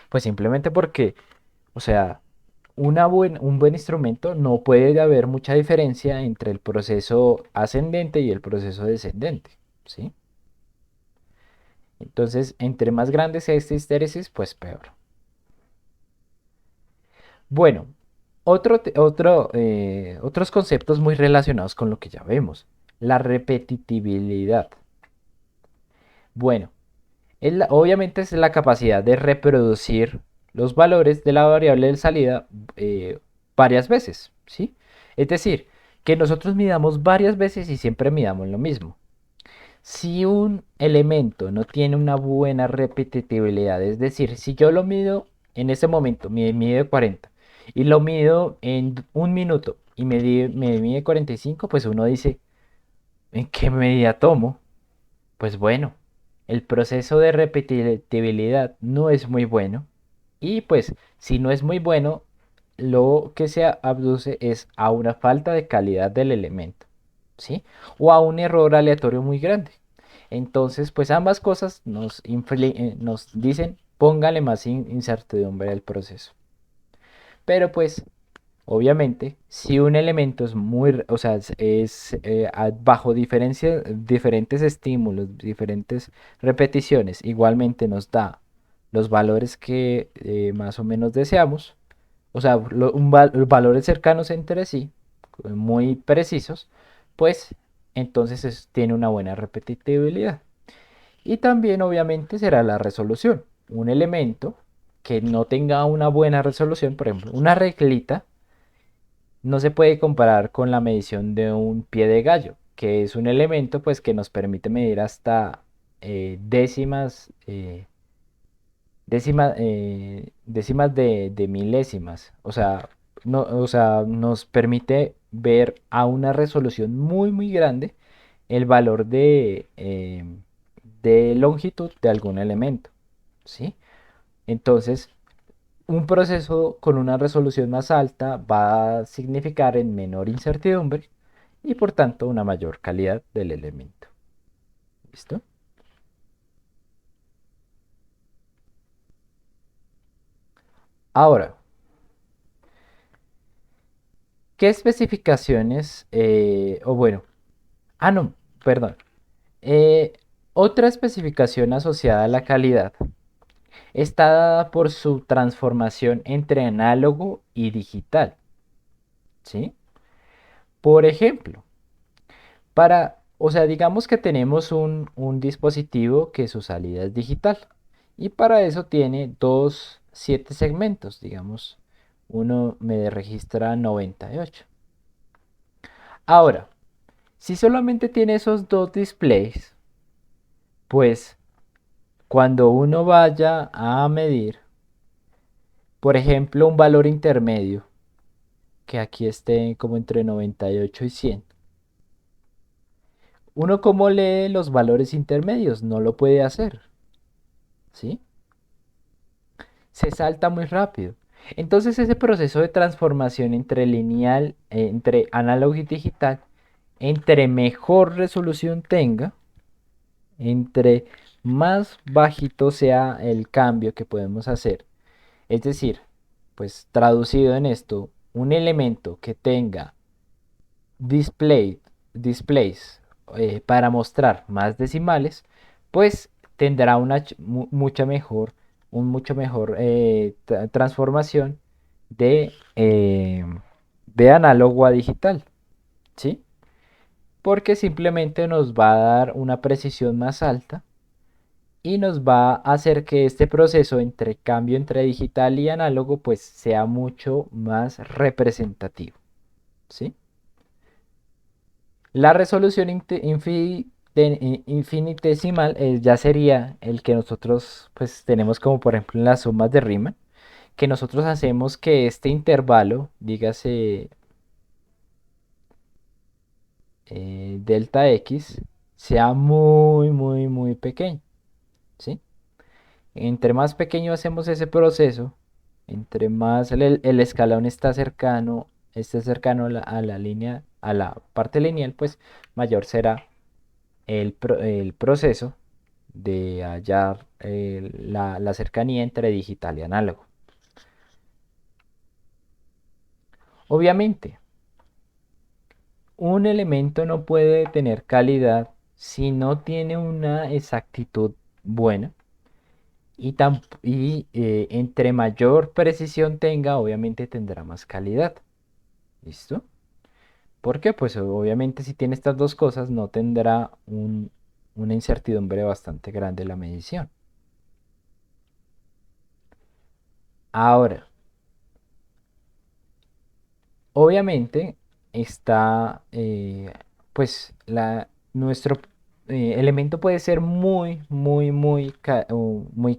Pues simplemente porque, o sea, un buen instrumento no puede haber mucha diferencia entre el proceso ascendente y el proceso descendente, ¿sí? Entonces, entre más grande sea esta histéresis, pues peor. Bueno, otros conceptos muy relacionados con lo que ya vemos. La repetitividad. Bueno, obviamente es la capacidad de reproducir los valores de la variable de salida varias veces, ¿sí? Es decir, que nosotros midamos varias veces y siempre midamos lo mismo. Si un elemento no tiene una buena repetitividad, es decir, si yo lo mido en ese momento, me mide 40, y lo mido en un minuto y me mide 45, pues uno dice, ¿en qué medida tomo? Pues bueno, el proceso de repetibilidad no es muy bueno y pues si no es muy bueno, lo que se abduce es a una falta de calidad del elemento, ¿sí? O a un error aleatorio muy grande. Entonces, pues ambas cosas nos dicen póngale más incertidumbre al proceso. Pero pues obviamente, si un elemento es muy, o sea, bajo diferentes estímulos, diferentes repeticiones, igualmente nos da los valores que más o menos deseamos, o sea, valores cercanos entre sí, muy precisos, pues entonces tiene una buena repetitividad. Y también obviamente será la resolución. Un elemento que no tenga una buena resolución, por ejemplo, una reglita, no se puede comparar con la medición de un pie de gallo, que es un elemento pues que nos permite medir hasta décimas de milésimas. O sea, no, o sea, nos permite ver a una resolución muy muy grande el valor de longitud de algún elemento, ¿sí? Entonces, un proceso con una resolución más alta va a significar en menor incertidumbre y por tanto una mayor calidad del elemento. ¿Listo? Ahora, ¿qué especificaciones, o bueno, no, perdón. Eh, Otra especificación asociada a la calidad está dada por su transformación entre análogo y digital, ¿sí? Por ejemplo, O sea, digamos que tenemos un dispositivo que su salida es digital y para eso tiene 7 segmentos, digamos, uno me registra 98. Ahora, si solamente tiene esos dos displays, pues cuando uno vaya a medir, por ejemplo, un valor intermedio, que aquí esté como entre 98 y 100, uno cómo lee los valores intermedios, no lo puede hacer, ¿sí? Se salta muy rápido. Entonces ese proceso de transformación entre lineal, entre análogo y digital, entre mejor resolución tenga, entre más bajito sea el cambio que podemos hacer, es decir, pues traducido en esto, un elemento que tenga display, displays para mostrar más decimales, pues tendrá una mucha mejor, un mucho mejor transformación de análogo a digital, ¿sí? Porque simplemente nos va a dar una precisión más alta y nos va a hacer que este proceso entre cambio entre digital y análogo pues sea mucho más representativo, ¿sí? La resolución infinitesimal ya sería el que nosotros pues tenemos como por ejemplo en las sumas de Riemann, que nosotros hacemos que este intervalo, dígase delta x, sea muy pequeño, ¿sí? Entre más pequeño hacemos ese proceso, entre más el escalón esté cercano a la línea, a la parte lineal, pues mayor será el proceso de hallar la cercanía entre digital y análogo. Obviamente, un elemento no puede tener calidad si no tiene una exactitud buena y entre mayor precisión tenga, obviamente tendrá más calidad. ¿Listo? ¿Por qué? Pues obviamente si tiene estas dos cosas no tendrá una incertidumbre bastante grande en la medición. Ahora, obviamente está, pues nuestro elemento puede ser muy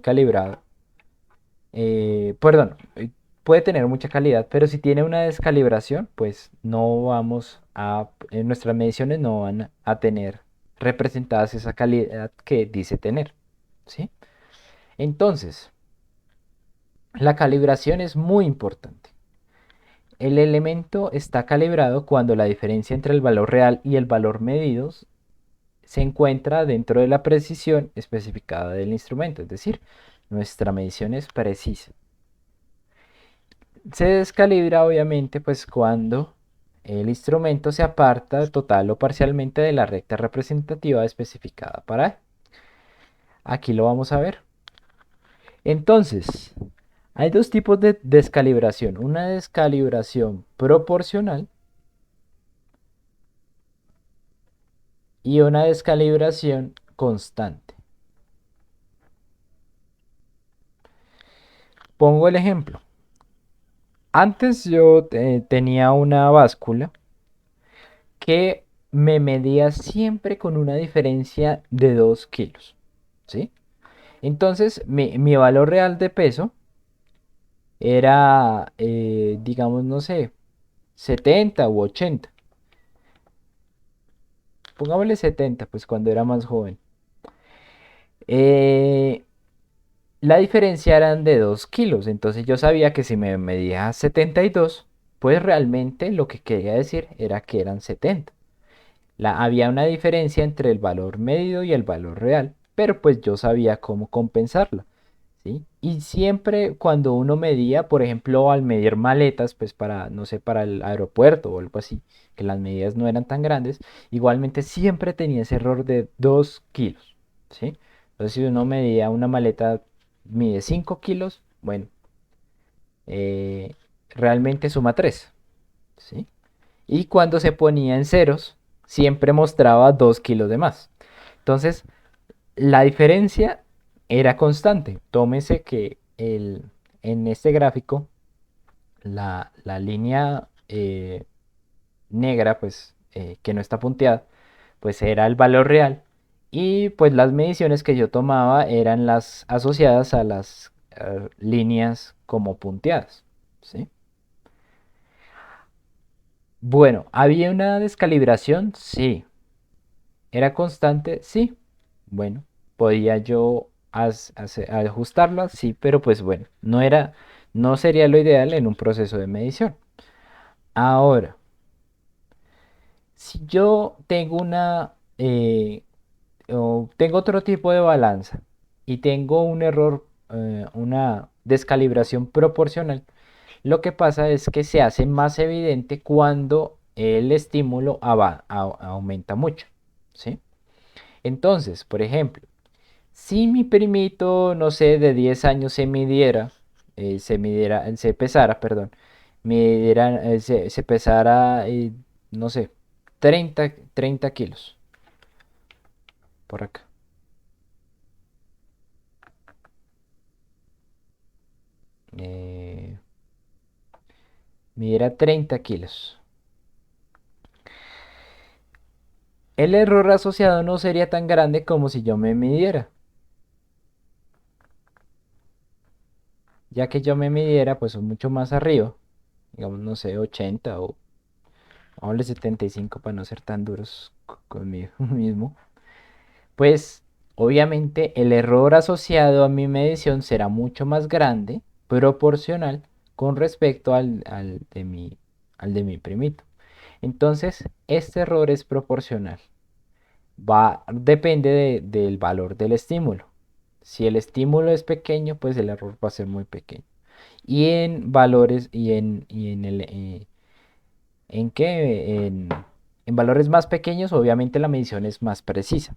calibrado. Perdón, puede tener mucha calidad, pero si tiene una descalibración, pues no vamos en nuestras mediciones no van a tener representadas esa calidad que dice tener, ¿sí? Entonces, la calibración es muy importante. El elemento está calibrado cuando la diferencia entre el valor real y el valor medido se encuentra dentro de la precisión especificada del instrumento, es decir, nuestra medición es precisa. Se descalibra obviamente pues cuando el instrumento se aparta total o parcialmente de la recta representativa especificada para él. Aquí lo vamos a ver. Entonces, hay dos tipos de descalibración. Una descalibración proporcional y una descalibración constante. Pongo el ejemplo. Antes yo tenía una báscula que me medía siempre con una diferencia de 2 kilos, ¿sí? Entonces mi valor real de peso era, digamos, no sé, 70 u 80. Pongámosle 70, pues cuando era más joven. Eh, la diferencia eran de 2 kilos, entonces yo sabía que si me medía 72, pues realmente lo que quería decir era que eran 70. Había una diferencia entre el valor medido y el valor real, pero pues yo sabía cómo compensarla, ¿sí? Y siempre cuando uno medía, por ejemplo, al medir maletas, pues para, no sé, para el aeropuerto o algo así, que las medidas no eran tan grandes, igualmente siempre tenía ese error de 2 kilos, ¿sí? Entonces si uno medía una maleta, mide 5 kilos, bueno, realmente suma 3, ¿sí? Y cuando se ponía en ceros, siempre mostraba 2 kilos de más. Entonces, la diferencia era constante. Tómese que en este gráfico, la línea negra, pues que no está punteada, pues era el valor real. Y pues las mediciones que yo tomaba eran las asociadas a las líneas como punteadas, ¿sí? Bueno, ¿había una descalibración? Sí. ¿Era constante? Sí. Bueno, podía yo ajustarla, sí, pero pues bueno, no sería lo ideal en un proceso de medición. Ahora, si yo tengo o tengo otro tipo de balanza y tengo un error, una descalibración proporcional, lo que pasa es que se hace más evidente cuando el estímulo aumenta mucho, ¿sí? Entonces, por ejemplo, si mi primito, no sé, de 10 años se pesara, perdón, se pesara, no sé, 30 kilos, por acá. Eh, Midiera 30 kilos. El error asociado no sería tan grande como si yo me midiera. Ya que yo me midiera, pues mucho más arriba. Digamos, no sé, 80 o vamos 75 para no ser tan duros conmigo mismo. Pues obviamente el error asociado a mi medición será mucho más grande, proporcional, con respecto al de mi primito. Entonces, este error es proporcional. Depende del valor del estímulo. Si el estímulo es pequeño, pues el error va a ser muy pequeño. Y en valores ¿en qué? En valores más pequeños, obviamente la medición es más precisa.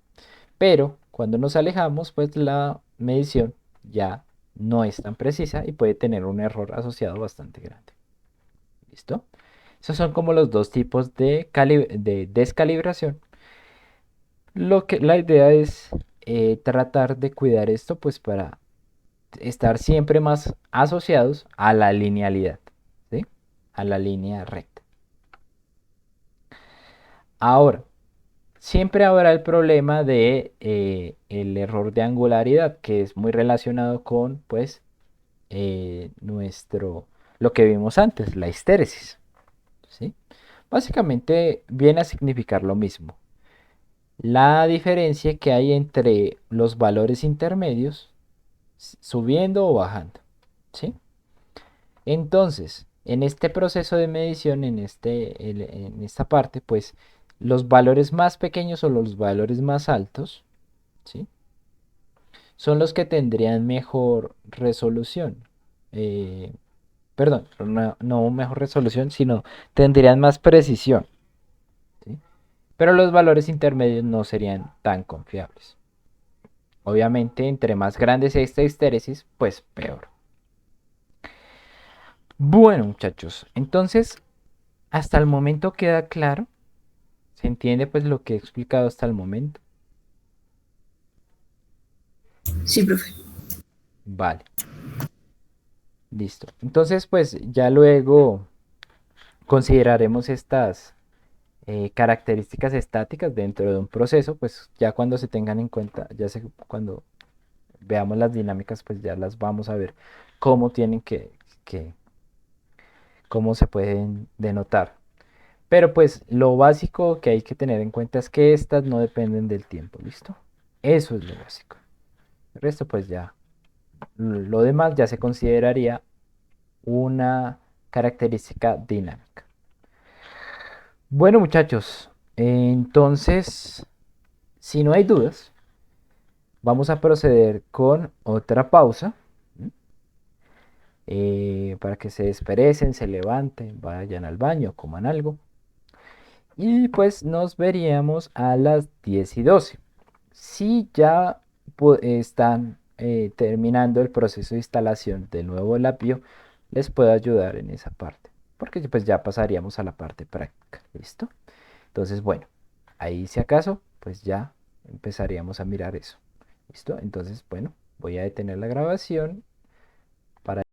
Pero cuando nos alejamos, pues la medición ya no es tan precisa y puede tener un error asociado bastante grande. ¿Listo? Esos son como los dos tipos de descalibración. La idea es tratar de cuidar esto, pues para estar siempre más asociados a la linealidad, ¿sí? A la línea recta. Ahora, siempre habrá el problema de el error de angularidad, que es muy relacionado con, pues, lo que vimos antes, la histéresis, ¿sí? Básicamente viene a significar lo mismo. La diferencia que hay entre los valores intermedios, subiendo o bajando, ¿sí? Entonces, en este proceso de medición, en esta parte, pues los valores más pequeños o los valores más altos, ¿sí? Son los que tendrían mejor resolución. Eh, Perdón, no mejor resolución, sino tendrían más precisión, ¿sí? Pero los valores intermedios no serían tan confiables. Obviamente, entre más grande sea esta histéresis, pues peor. Bueno, muchachos, entonces, hasta el momento queda claro. ¿Se entiende pues lo que he explicado hasta el momento? Sí, profe. Vale, listo. Entonces, pues ya luego consideraremos estas características estáticas dentro de un proceso, pues ya cuando se tengan en cuenta, cuando veamos las dinámicas, pues ya las vamos a ver cómo que- cómo se pueden denotar. Pero pues lo básico que hay que tener en cuenta es que estas no dependen del tiempo, ¿listo? Eso es lo básico. El resto pues ya, lo demás ya se consideraría una característica dinámica. Bueno, muchachos, entonces, si no hay dudas, vamos a proceder con otra pausa, para que se desperecen, se levanten, vayan al baño, coman algo. Y pues nos veríamos a las 10:12. Si ya están terminando el proceso de instalación del nuevo lapio, les puedo ayudar en esa parte, porque pues ya pasaríamos a la parte práctica. ¿Listo? Entonces, bueno, Ahí si acaso, pues ya empezaríamos a mirar eso. ¿Listo? Entonces, bueno, voy a detener la grabación para